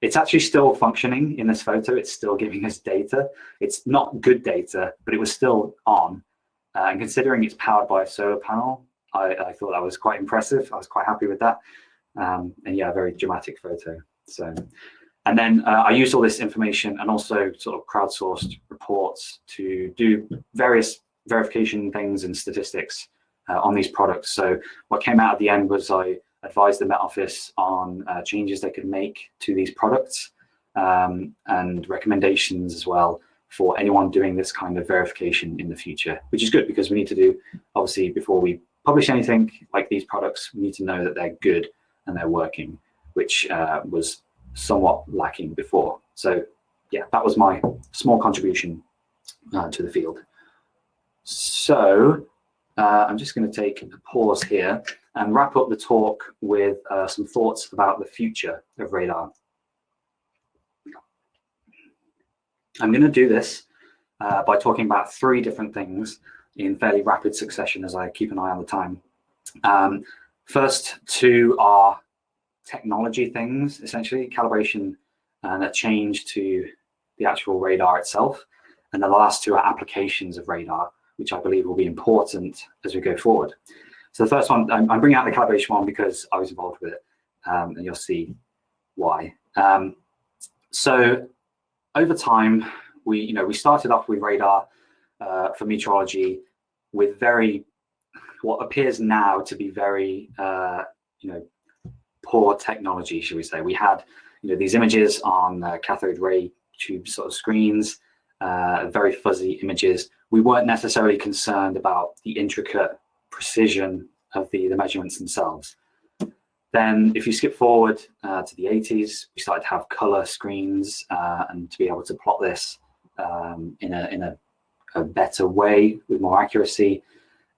it's actually still functioning in this photo. It's still giving us data. It's not good data, but it was still on. And considering it's powered by a solar panel, I thought that was quite impressive. I was quite happy with that. And yeah, a very dramatic photo. So, and then I used all this information and also sort of crowdsourced reports to do various verification things and statistics on these products. So what came out at the end was I advised the Met Office on changes they could make to these products and recommendations as well for anyone doing this kind of verification in the future, which is good because we need to do, obviously, before we publish anything like these products, we need to know that they're good and they're working, which was somewhat lacking before. So yeah, that was my small contribution to the field. So I'm just going to take a pause here and wrap up the talk with some thoughts about the future of radar. I'm going to do this by talking about 3 different things in fairly rapid succession as I keep an eye on the time. First 2 are technology things, essentially, calibration and a change to the actual radar itself. And the last 2 are applications of radar, which I believe will be important as we go forward. So the first one, I'm bringing out the calibration one because I was involved with it, and you'll see why. So over time, we started off with radar for meteorology with what appears now to be very poor technology, should we say. We had these images on cathode ray tube sort of screens, very fuzzy images. We weren't necessarily concerned about the intricate precision of the measurements themselves. Then if you skip forward to the 80s, we started to have color screens and to be able to plot this in a better way with more accuracy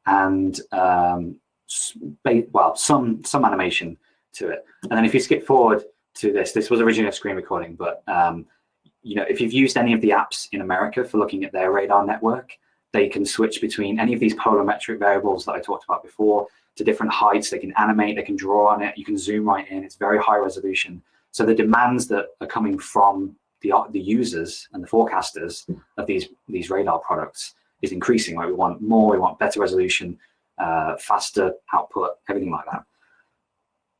and some animation to it. And then if you skip forward to this was originally a screen recording, but if you've used any of the apps in America for looking at their radar network, they can switch between any of these polarimetric variables that I talked about before to different heights. They can animate, they can draw on it, you can zoom right in. It's very high resolution. So the demands that are coming from the users and the forecasters of these radar products is increasing. Right? We want more, we want better resolution, faster output, everything like that.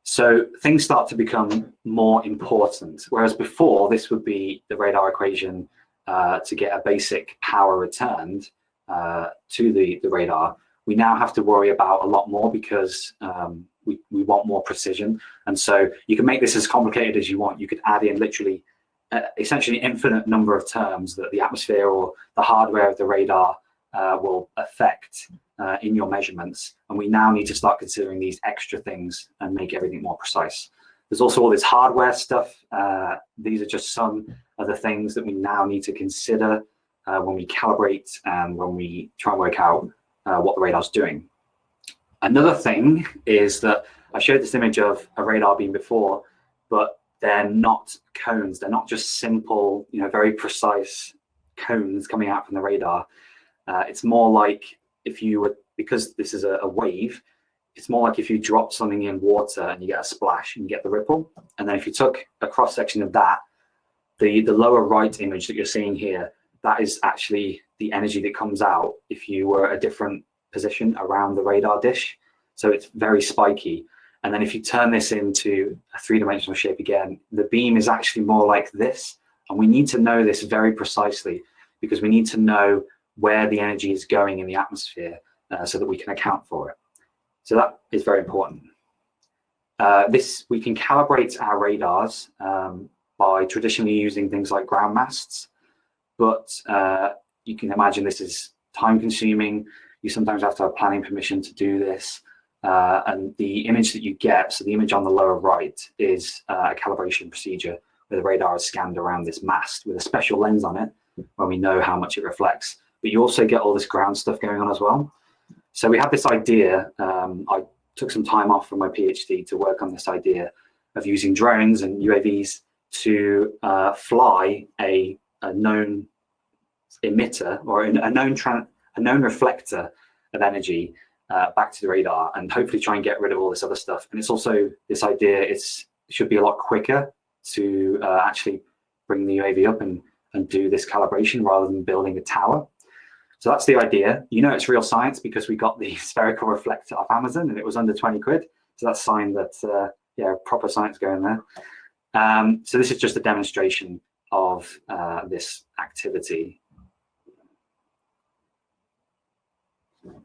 So things start to become more important, whereas before this would be the radar equation to get a basic power returned to the radar. We now have to worry about a lot more because we want more precision. And so you can make this as complicated as you want. You could add in literally essentially infinite number of terms that the atmosphere or the hardware of the radar will affect in your measurements. And we now need to start considering these extra things and make everything more precise. There's also all this hardware stuff. These are just some of the things that we now need to consider when we calibrate and when we try and work out what the radar's doing. Another thing is that I showed this image of a radar beam before, but they're not cones. They're not just simple, very precise cones coming out from the radar. It's more like if you were, because this is a wave, it's more like if you drop something in water and you get a splash and you get the ripple. And then if you took a cross section of that, the lower right image that you're seeing here, that is actually the energy that comes out if you were at a different position around the radar dish. So it's very spiky. And then if you turn this into a 3-dimensional shape again, the beam is actually more like this. And we need to know this very precisely because we need to know where the energy is going in the atmosphere so that we can account for it. So that is very important. We can calibrate our radars by traditionally using things like ground masts, but you can imagine this is time consuming. You sometimes have to have planning permission to do this. And the image that you get, so the image on the lower right is a calibration procedure where the radar is scanned around this mast with a special lens on it when we know how much it reflects. But you also get all this ground stuff going on as well. So we have this idea, I took some time off from my PhD to work on this idea of using drones and UAVs to fly a known emitter or a known reflector of energy back to the radar and hopefully try and get rid of all this other stuff. And it's also this idea, it should be a lot quicker to actually bring the UAV up and do this calibration rather than building a tower. So that's the idea. It's real science because we got the spherical reflector off Amazon and it was under 20 quid. So that's a sign that, proper science going there. So this is just a demonstration of this activity.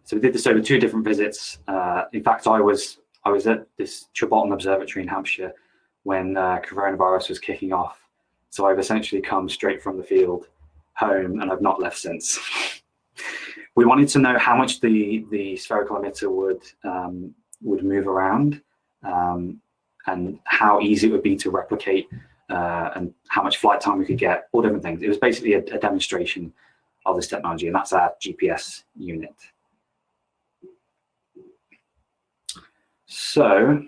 So we did this over 2 different visits. In fact, I was at this Chobotton Observatory in Hampshire when coronavirus was kicking off. So I've essentially come straight from the field home and I've not left since. We wanted to know how much the spherical emitter would move around, and how easy it would be to replicate, and how much flight time we could get, all different things. It was basically a demonstration of this technology, and that's our GPS unit. So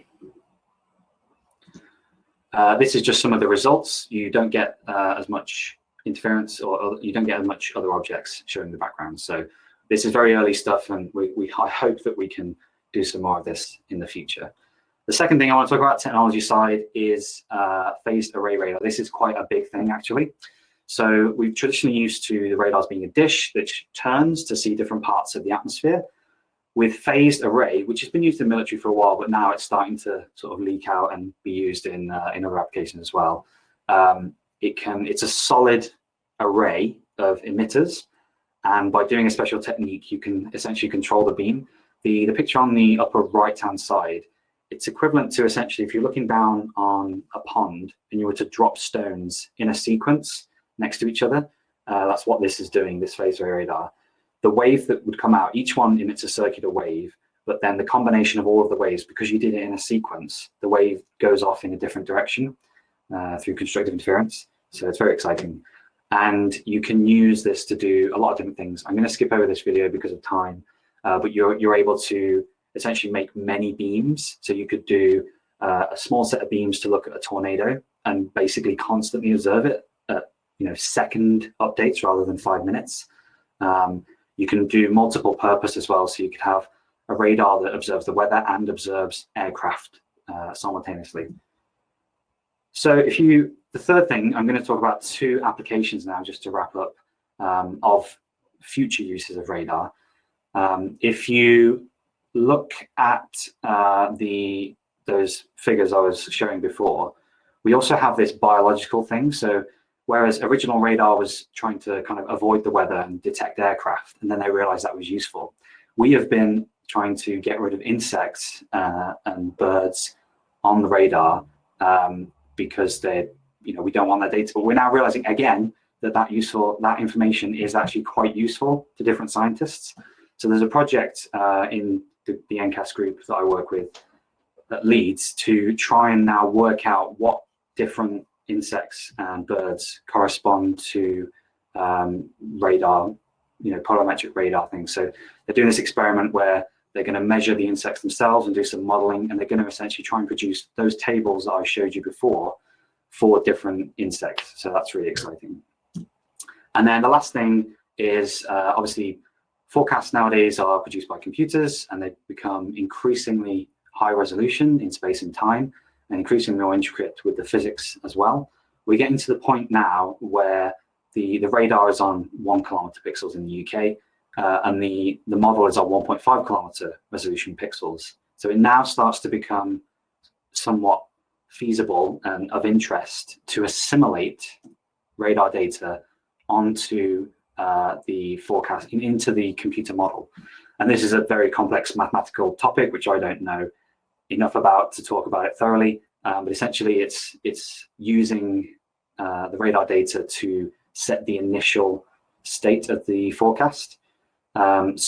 this is just some of the results. You don't get as much interference, or you don't get as much other objects showing the background. So this is very early stuff, and I hope that we can do some more of this in the future. The second thing I want to talk about, technology side, is phased array radar. This is quite a big thing, actually. So we've traditionally used to the radars being a dish that turns to see different parts of the atmosphere. With phased array, which has been used in the military for a while, but now it's starting to sort of leak out and be used in other applications as well. It's a solid array of emitters, and by doing a special technique, you can essentially control the beam. The picture on the upper right-hand side, it's equivalent to essentially if you're looking down on a pond and you were to drop stones in a sequence next to each other. That's what this is doing, this phased array radar. The wave that would come out, each one emits a circular wave, but then the combination of all of the waves, because you did it in a sequence, the wave goes off in a different direction through constructive interference. So it's very exciting. And you can use this to do a lot of different things. I'm going to skip over this video because of time, but you're able to essentially make many beams. So you could do a small set of beams to look at a tornado and basically constantly observe it at second updates rather than 5 minutes. You can do multiple purpose as well. So you could have a radar that observes the weather and observes aircraft simultaneously. So the third thing, I'm going to talk about 2 applications now, just to wrap up, of future uses of radar. If you look at those figures I was showing before, we also have this biological thing. So whereas original radar was trying to kind of avoid the weather and detect aircraft, and then they realized that was useful, we have been trying to get rid of insects and birds on the radar because we don't want that data. But we're now realizing again that information is actually quite useful to different scientists. So there's a project in the NCAS group that I work with at Leeds to try and now work out what different insects and birds correspond to radar, polarimetric radar things. So they're doing this experiment where they're going to measure the insects themselves and do some modeling, and they're going to essentially try and produce those tables that I showed you before for different insects. So that's really exciting. And then the last thing is obviously forecasts nowadays are produced by computers, and they become increasingly high resolution in space and time, and increasingly more intricate with the physics as well. We're getting to the point now where the radar is on 1 kilometer pixels in the UK, and the model is on 1.5 kilometer resolution pixels. So it now starts to become somewhat feasible and of interest to assimilate radar data onto the forecast, into the computer model. And this is a very complex mathematical topic, which I don't know enough about to talk about it thoroughly. But essentially, it's using the radar data to set the initial state of the forecast. And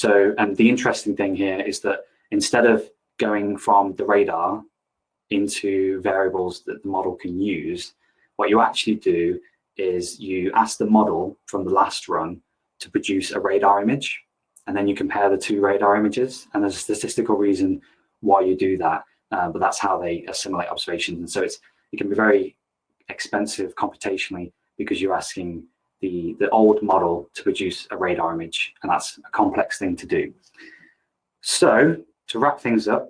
the interesting thing here is that instead of going from the radar into variables that the model can use, what you actually do is you ask the model from the last run to produce a radar image, and then you compare the 2 radar images, and there's a statistical reason why you do that, but that's how they assimilate observations. And so it can be very expensive computationally because you're asking the old model to produce a radar image, and that's a complex thing to do. So to wrap things up,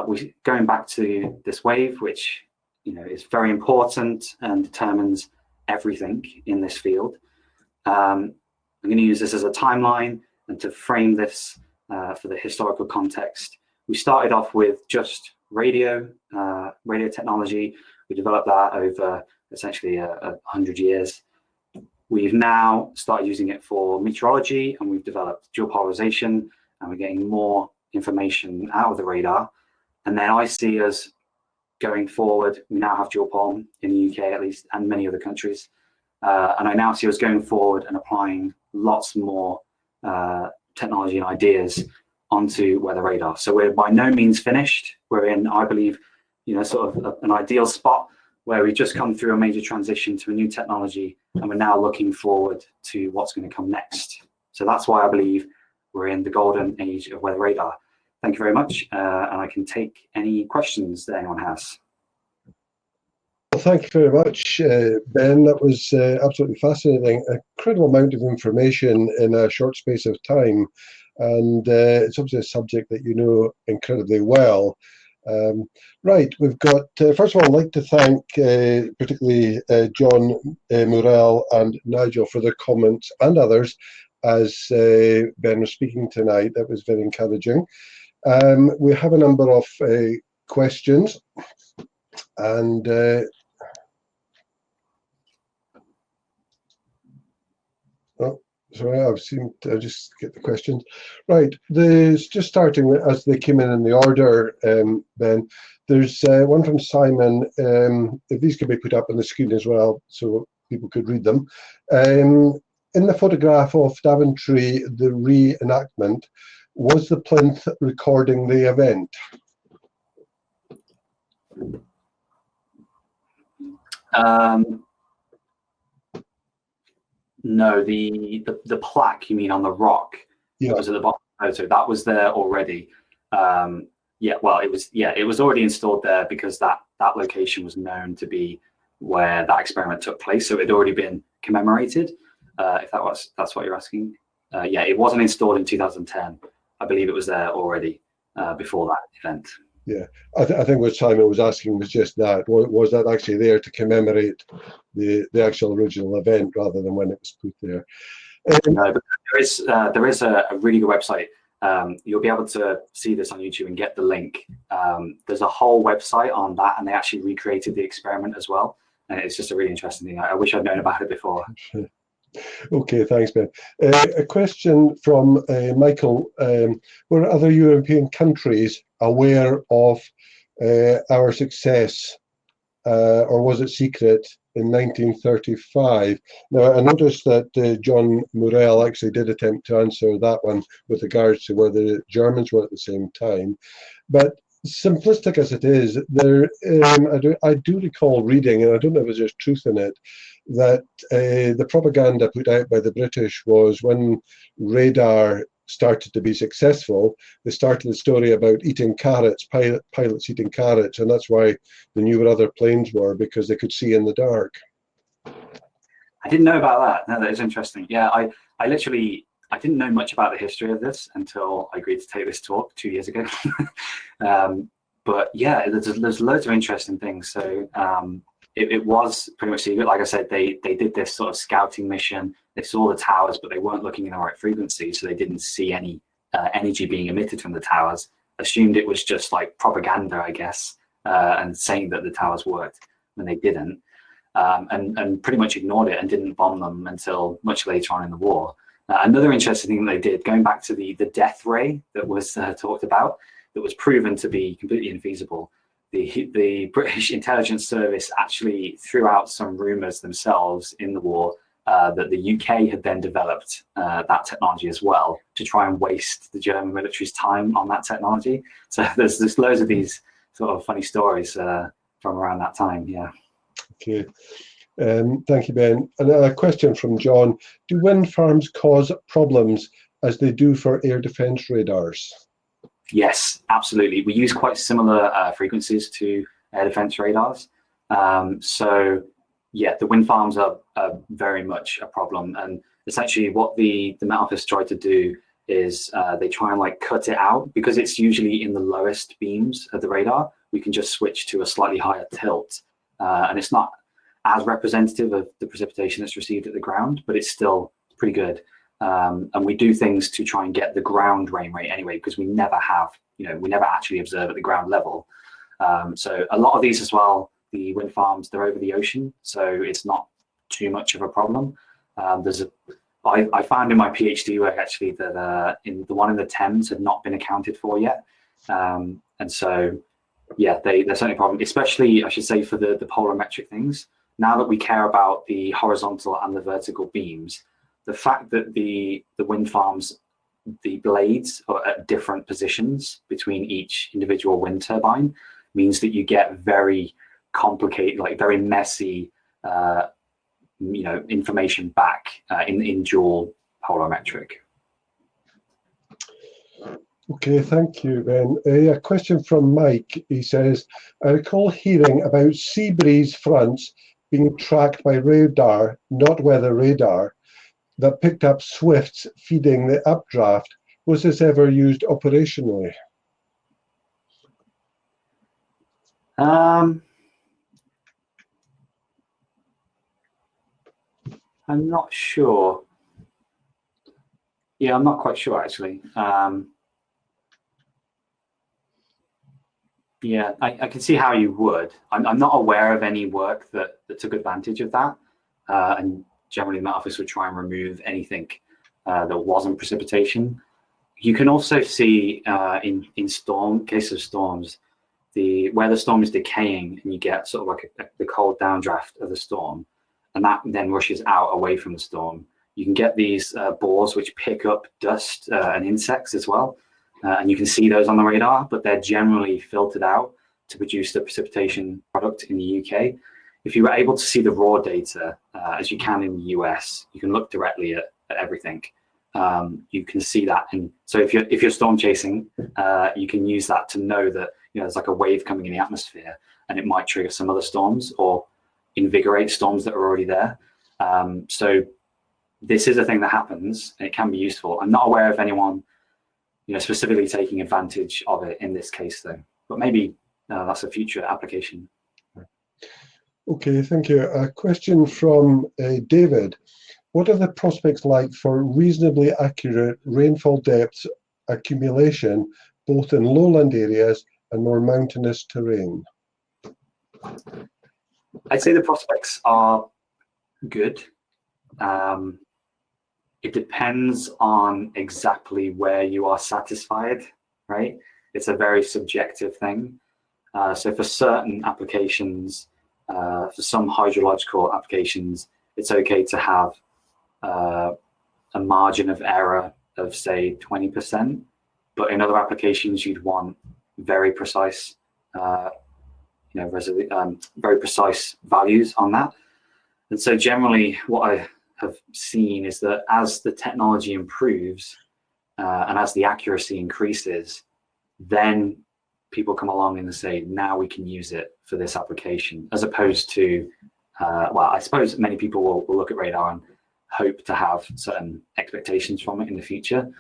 we're going back to this wave, which is very important and determines everything in this field. I'm going to use this as a timeline and to frame this for the historical context. We started off with just radio technology. We developed that over essentially 100 years. We've now started using it for meteorology, and we've developed dual-polarisation, and we're getting more information out of the radar. And then I see us going forward, we now have dual-pol in the UK at least, and many other countries. And I now see us going forward and applying lots more technology and ideas onto weather radar. So we're by no means finished. We're in, I believe, sort of an ideal spot where we've just come through a major transition to a new technology, and we're now looking forward to what's going to come next. So that's why I believe we're in the golden age of weather radar. Thank you very much, and I can take any questions that anyone has. Well, thank you very much, Ben. That was absolutely fascinating. A incredible amount of information in a short space of time, and it's obviously a subject that you know incredibly well. Right, we've got, first of all, I'd like to thank particularly John Morell and Nigel for their comments, and others, as Ben was speaking tonight. That was very encouraging. We have a number of questions, and sorry, I'll just get the questions. Right, there's just starting as they came in the order, Ben. There's one from Simon. If these could be put up on the screen as well, so people could read them. In the photograph of Daventry, the reenactment, was the plinth recording the event? No, the plaque you mean on the rock? Yeah. That was at the bottom of the photo. That was there already. Yeah, well, it was already installed there because that location was known to be where that experiment took place. So it had already been commemorated. If that's what you're asking. Yeah, it wasn't installed in 2010. I believe it was there already before that event. Yeah, I think what Simon was asking was just that. Was that actually there to commemorate the actual original event rather than when it was put there? No, but there is a really good website. You'll be able to see this on YouTube and get the link. There's a whole website on that, and they actually recreated the experiment as well. And it's just a really interesting thing. I wish I'd known about it before. Okay, thanks, Ben. A question from Michael. Were other European countries aware of our success, or was it secret in 1935? Now, I noticed that John Morell actually did attempt to answer that one with regards to whether the Germans were at the same time. But simplistic as it is, I do recall reading, and I don't know if there's truth in it, that the propaganda put out by the British was when radar started to be successful, they started the story about eating carrots, pilots eating carrots, and that's why they knew where other planes were, because they could see in the dark. I didn't know about that. No, that is interesting. Yeah, I didn't know much about the history of this until I agreed to take this talk 2 years ago. But yeah, there's loads of interesting things. So it was pretty much secret. Like I said, they did this sort of scouting mission. They saw the towers, but they weren't looking in the right frequency, so they didn't see any energy being emitted from the towers. Assumed it was just like propaganda, I guess, and saying that the towers worked when they didn't, and pretty much ignored it and didn't bomb them until much later on in the war. Another interesting thing that they did, going back to the death ray that was talked about, that was proven to be completely infeasible. The British intelligence service actually threw out some rumors themselves in the war that the UK had then developed that technology as well to try and waste the German military's time on that technology. So there's loads of these sort of funny stories from around that time. Yeah. Okay. Thank you, Ben. And a question from John. Do wind farms cause problems as they do for air defense radars? Yes, absolutely. We use quite similar frequencies to air defense radars. So yeah, the wind farms are very much a problem. And essentially what the Met Office tried to do is they try and like cut it out, because it's usually in the lowest beams of the radar. We can just switch to a slightly higher tilt. And it's not as representative of the precipitation that's received at the ground, but it's still pretty good. And we do things to try and get the ground rain rate anyway, because we never have, we never actually observe at the ground level. So a lot of these as well, the wind farms, they're over the ocean, so it's not too much of a problem. I found in my PhD work actually that in the one in the Thames had not been accounted for yet. And so, yeah, they're certainly a problem, especially, I should say, for the polarimetric things. now that we care about the horizontal and the vertical beams, the fact that the wind farms, the blades are at different positions between each individual wind turbine means that you get very complicated, like very messy, information back in dual polarimetric. Okay, thank you, Ben. A question from Mike. He says, I recall hearing about sea breeze fronts being tracked by radar, not weather radar, that picked up swifts feeding the updraft. Was this ever used operationally? I'm not sure. Yeah, I'm not quite sure actually. Yeah, I can see how you would. I'm not aware of any work that took advantage of that. And generally, Met Office would try and remove anything that wasn't precipitation. You can also see in case of storms, where the storm is decaying and you get sort of like the cold downdraft of the storm, and that then rushes out away from the storm. You can get these bores which pick up dust and insects as well. And you can see those on the radar, but they're generally filtered out to produce the precipitation product in the UK. If you were able to see the raw data, as you can in the US, you can look directly at everything. You can see that, and so if you're storm chasing, you can use that to know that there's like a wave coming in the atmosphere, and it might trigger some other storms or invigorate storms that are already there. So this is a thing that happens, and it can be useful. I'm not aware of anyone specifically taking advantage of it in this case, though. But maybe that's a future application. Okay, thank you. A question from David. What are the prospects like for reasonably accurate rainfall depth accumulation, both in lowland areas and more mountainous terrain? I'd say the prospects are good. It depends on exactly where you are satisfied, right? It's a very subjective thing. So for certain applications, for some hydrological applications, it's okay to have a margin of error of say 20%, but in other applications, you'd want very precise, very precise values on that. And so generally, what I have seen is that as the technology improves and as the accuracy increases, then people come along and say, now we can use it for this application, as opposed to, well, I suppose many people will look at radar and hope to have certain expectations from it in the future.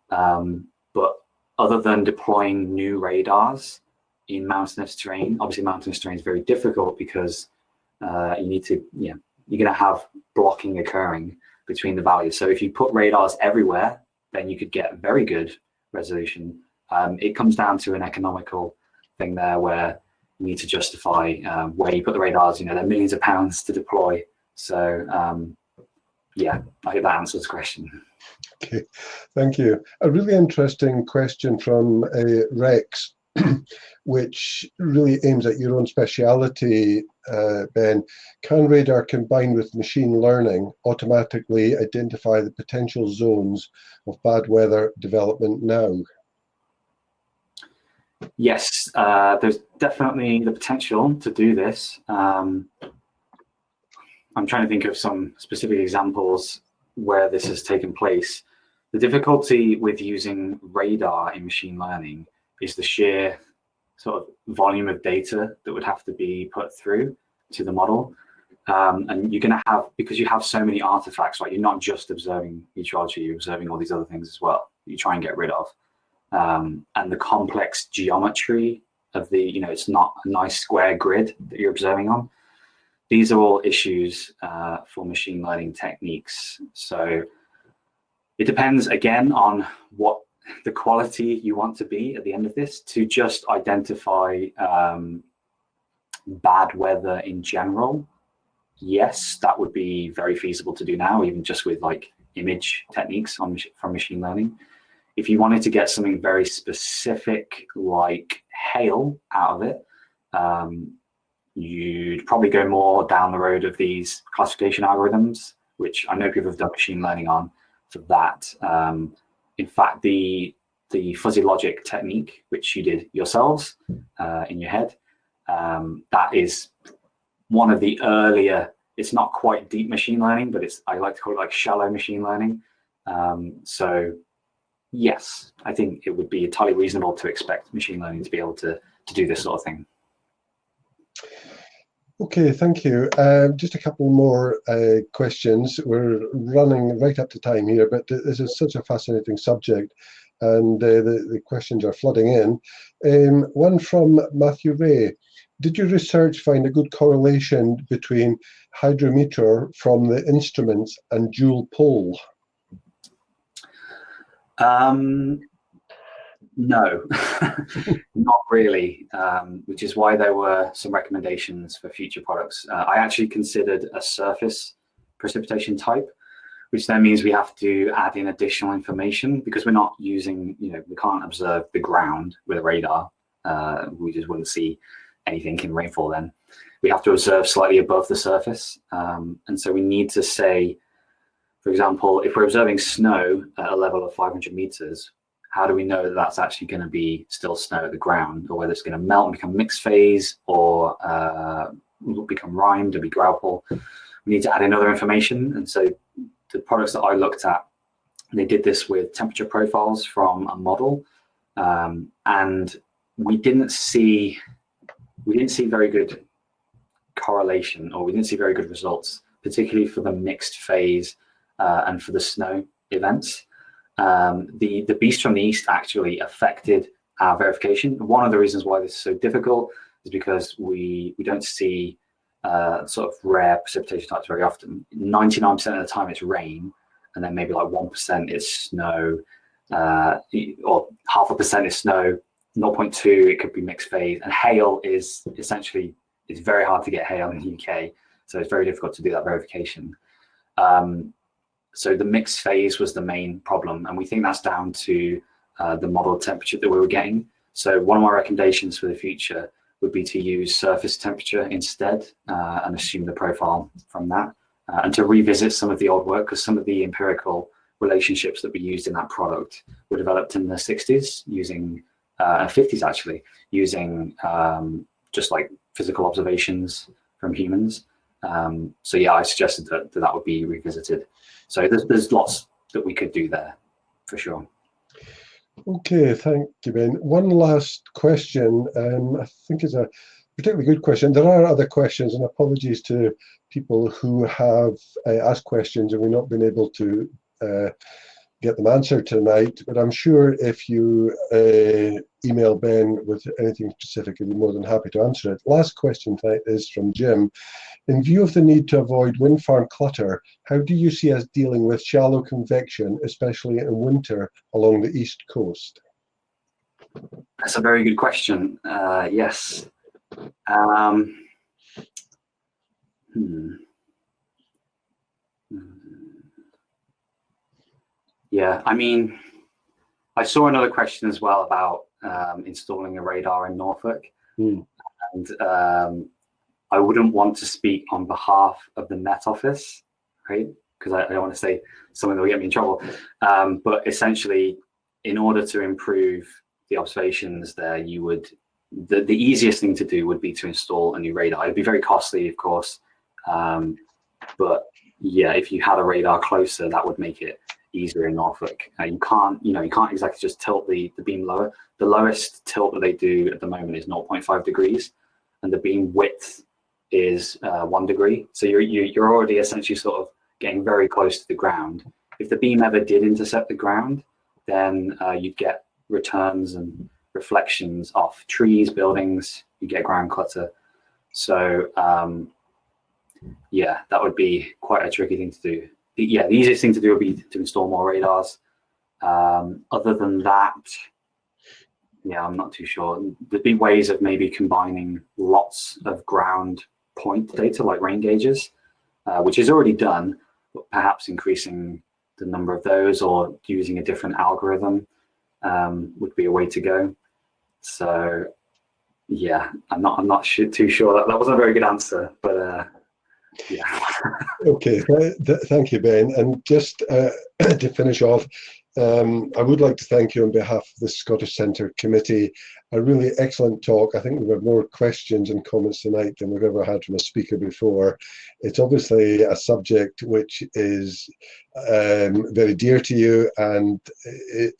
But other than deploying new radars in mountainous terrain, obviously mountainous terrain is very difficult because you need to, you're going to have blocking occurring between the values. So if you put radars everywhere, then you could get very good resolution. It comes down to an economical thing there where you need to justify where you put the radars. They're millions of pounds to deploy. So yeah, I hope that answers the question. Okay, thank you. A really interesting question from Rex, which really aims at your own speciality, Ben. Can radar combined with machine learning automatically identify the potential zones of bad weather development now? Yes, there's definitely the potential to do this. I'm trying to think of some specific examples where this has taken place. The difficulty with using radar in machine learning is the sheer sort of volume of data that would have to be put through to the model. And you're going to have, because you have so many artifacts, right? You're not just observing meteorology, you're observing all these other things as well that you try and get rid of. And the complex geometry of the, it's not a nice square grid that you're observing on. These are all issues for machine learning techniques. So it depends again on what the quality you want to be at the end of this. To just identify bad weather in general, yes, that would be very feasible to do now, even just with like image techniques from machine learning. If you wanted to get something very specific like hail out of it, you'd probably go more down the road of these classification algorithms, which I know people have done machine learning on for that. In fact, the fuzzy logic technique, which you did yourselves in your head, that is one of the earlier, it's not quite deep machine learning, but I like to call it like shallow machine learning. So yes, I think it would be entirely reasonable to expect machine learning to be able to do this sort of thing. Okay, thank you. Just a couple more questions. We're running right up to time here, but this is such a fascinating subject, and the questions are flooding in. One from Matthew Ray. Did your research find a good correlation between Hydrometeor from the instruments and dual pole? No, not really, which is why there were some recommendations for future products. I actually considered a surface precipitation type, which then means we have to add in additional information because we're not using, we can't observe the ground with a radar. We just wouldn't see anything in rainfall then. We have to observe slightly above the surface. And so we need to say, for example, if we're observing snow at a level of 500 meters, how do we know that that's actually going to be still snow at the ground, or whether it's going to melt and become mixed phase, or become rimed and be grauple? We need to add in other information. And so the products that I looked at, they did this with temperature profiles from a model, and we didn't see very good correlation, or we didn't see very good results, particularly for the mixed phase and for the snow events. The beast from the east actually affected our verification. One of the reasons why this is so difficult is because we don't see sort of rare precipitation types very often. 99% of the time it's rain, and then maybe like 1% is snow, or 0.5% is snow, 0.2 it could be mixed phase, and hail is essentially, it's very hard to get hail in the UK, so it's very difficult to do that verification. So the mixed phase was the main problem, and we think that's down to the model temperature that we were getting. So one of my recommendations for the future would be to use surface temperature instead, and assume the profile from that, and to revisit some of the old work, because some of the empirical relationships that we used in that product were developed in the 60s using, 50s actually, using just like physical observations from humans. So yeah, I suggested that would be revisited. So there's lots that we could do there, for sure. Okay, thank you, Ben. One last question, I think is a particularly good question. There are other questions, and apologies to people who have asked questions and we've not been able to get them answered tonight, but I'm sure if you email Ben with anything specific, he'll be more than happy to answer it. Last question is from Jim. In view of the need to avoid wind farm clutter, how do you see us dealing with shallow convection, especially in winter along the east coast? That's a very good question. Yes. Yeah, I mean, I saw another question as well about installing a radar in Norfolk. And I wouldn't want to speak on behalf of the Met Office, right? Because I don't want to say something that will get me in trouble. But essentially, in order to improve the observations there, you would, the easiest thing to do would be to install a new radar. It'd be very costly, of course. But yeah, if you had a radar closer, that would make it easier in Norfolk. You can't exactly just tilt the beam lower. The lowest tilt that they do at the moment is 0.5 degrees, and the beam width is 1 degree. So you're already essentially sort of getting very close to the ground. If the beam ever did intercept the ground, then you'd get returns and reflections off trees, buildings, you get ground clutter. So yeah, that would be quite a tricky thing to do. Yeah, the easiest thing to do would be to install more radars. Other than that, yeah, I'm not too sure. There'd be ways of maybe combining lots of ground point data like rain gauges, which is already done, but perhaps increasing the number of those or using a different algorithm would be a way to go. So Yeah, I'm not too sure. That wasn't a very good answer, but yeah. Okay, thank you, Ben. And just to finish off, I would like to thank you on behalf of the Scottish Centre Committee. A really excellent talk. I think we've had more questions and comments tonight than we've ever had from a speaker before. It's obviously a subject which is very dear to you and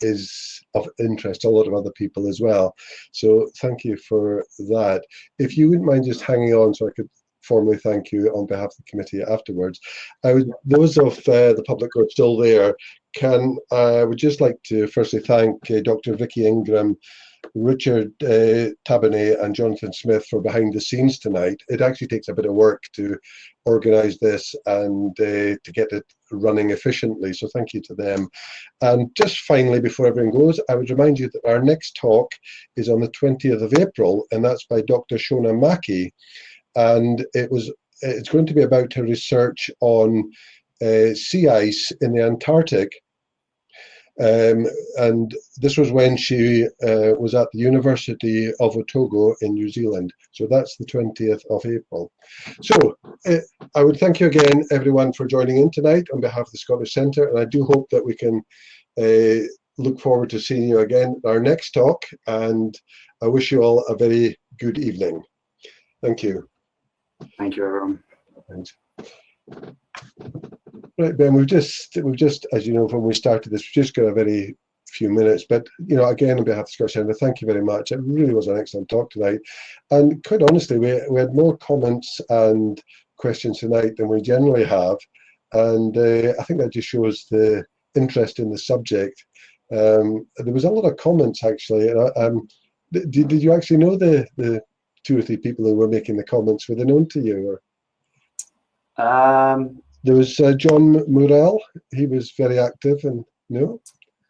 is of interest to a lot of other people as well. So thank you for that. If you wouldn't mind just hanging on so I could formally thank you on behalf of the committee afterwards. Those of the public who are still there, I would just like to firstly thank Dr. Vicky Ingram, Richard Tabernet and Jonathan Smith for behind the scenes tonight. It actually takes a bit of work to organise this and to get it running efficiently, so thank you to them. And just finally, before everyone goes, I would remind you that our next talk is on the 20th of April, and that's by Dr. Shona Mackey. And it's going to be about her research on sea ice in the Antarctic. And this was when she was at the University of Otago in New Zealand. So that's the 20th of April. So I would thank you again, everyone, for joining in tonight on behalf of the Scottish Centre. And I do hope that we can look forward to seeing you again at our next talk. And I wish you all a very good evening. Thank you. Thank you, everyone. Thanks. Right, Ben, we've just, as you know, when we started this, we've just got a very few minutes, but, you know, again, on behalf of the Scottish Centre, thank you very much. It really was an excellent talk tonight. And quite honestly, we had more comments and questions tonight than we generally have. And I think that just shows the interest in the subject. There was a lot of comments, actually. Did you actually know the 2 or 3 people who were making the comments? Were they known to you? Or? There was John Murrell. He was very active, and no?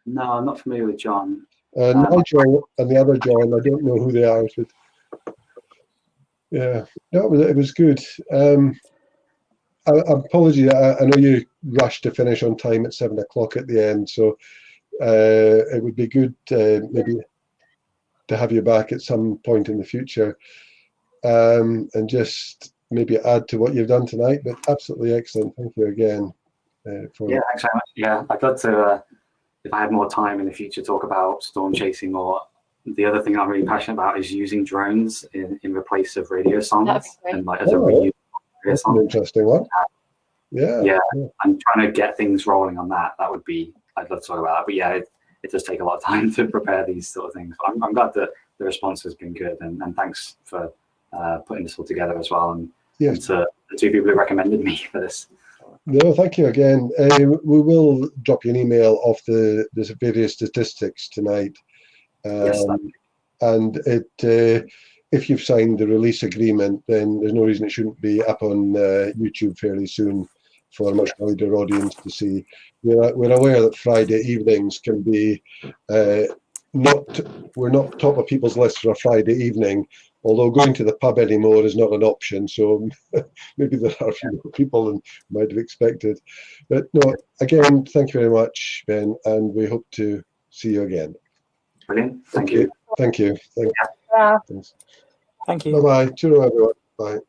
No, I'm not familiar with John. Nigel and the other John, I don't know who they are. But yeah, no, it was good. Apologies, I know you rushed to finish on time at 7 o'clock at the end, so it would be good maybe to have you back at some point in the future. And just maybe add to what you've done tonight, but absolutely excellent. Thank you again. Yeah, thanks very much. Yeah, I'd love to, if I had more time in the future, talk about storm chasing, or the other thing I'm really passionate about is using drones in replace of radio songs, and like as a reuse radio song. An interesting one. Yeah. I'm trying to get things rolling on that. That would be, I'd love to talk about that. But yeah, it does take a lot of time to prepare these sort of things. I'm glad that the response has been good, and thanks for putting this all together as well, and to the 2 people who recommended me for this. No, thank you again. We will drop you an email of the various statistics tonight. Yes, and if you've signed the release agreement, then there's no reason it shouldn't be up on YouTube fairly soon for a much wider audience to see. We're aware that Friday evenings can be we're not top of people's lists for a Friday evening, although going to the pub anymore is not an option, so maybe there are fewer people than might have expected. But no, again, thank you very much, Ben, and we hope to see you again. Brilliant. Thank you. Thank you. Thank you. Bye-bye. Cheerio, everyone. Bye.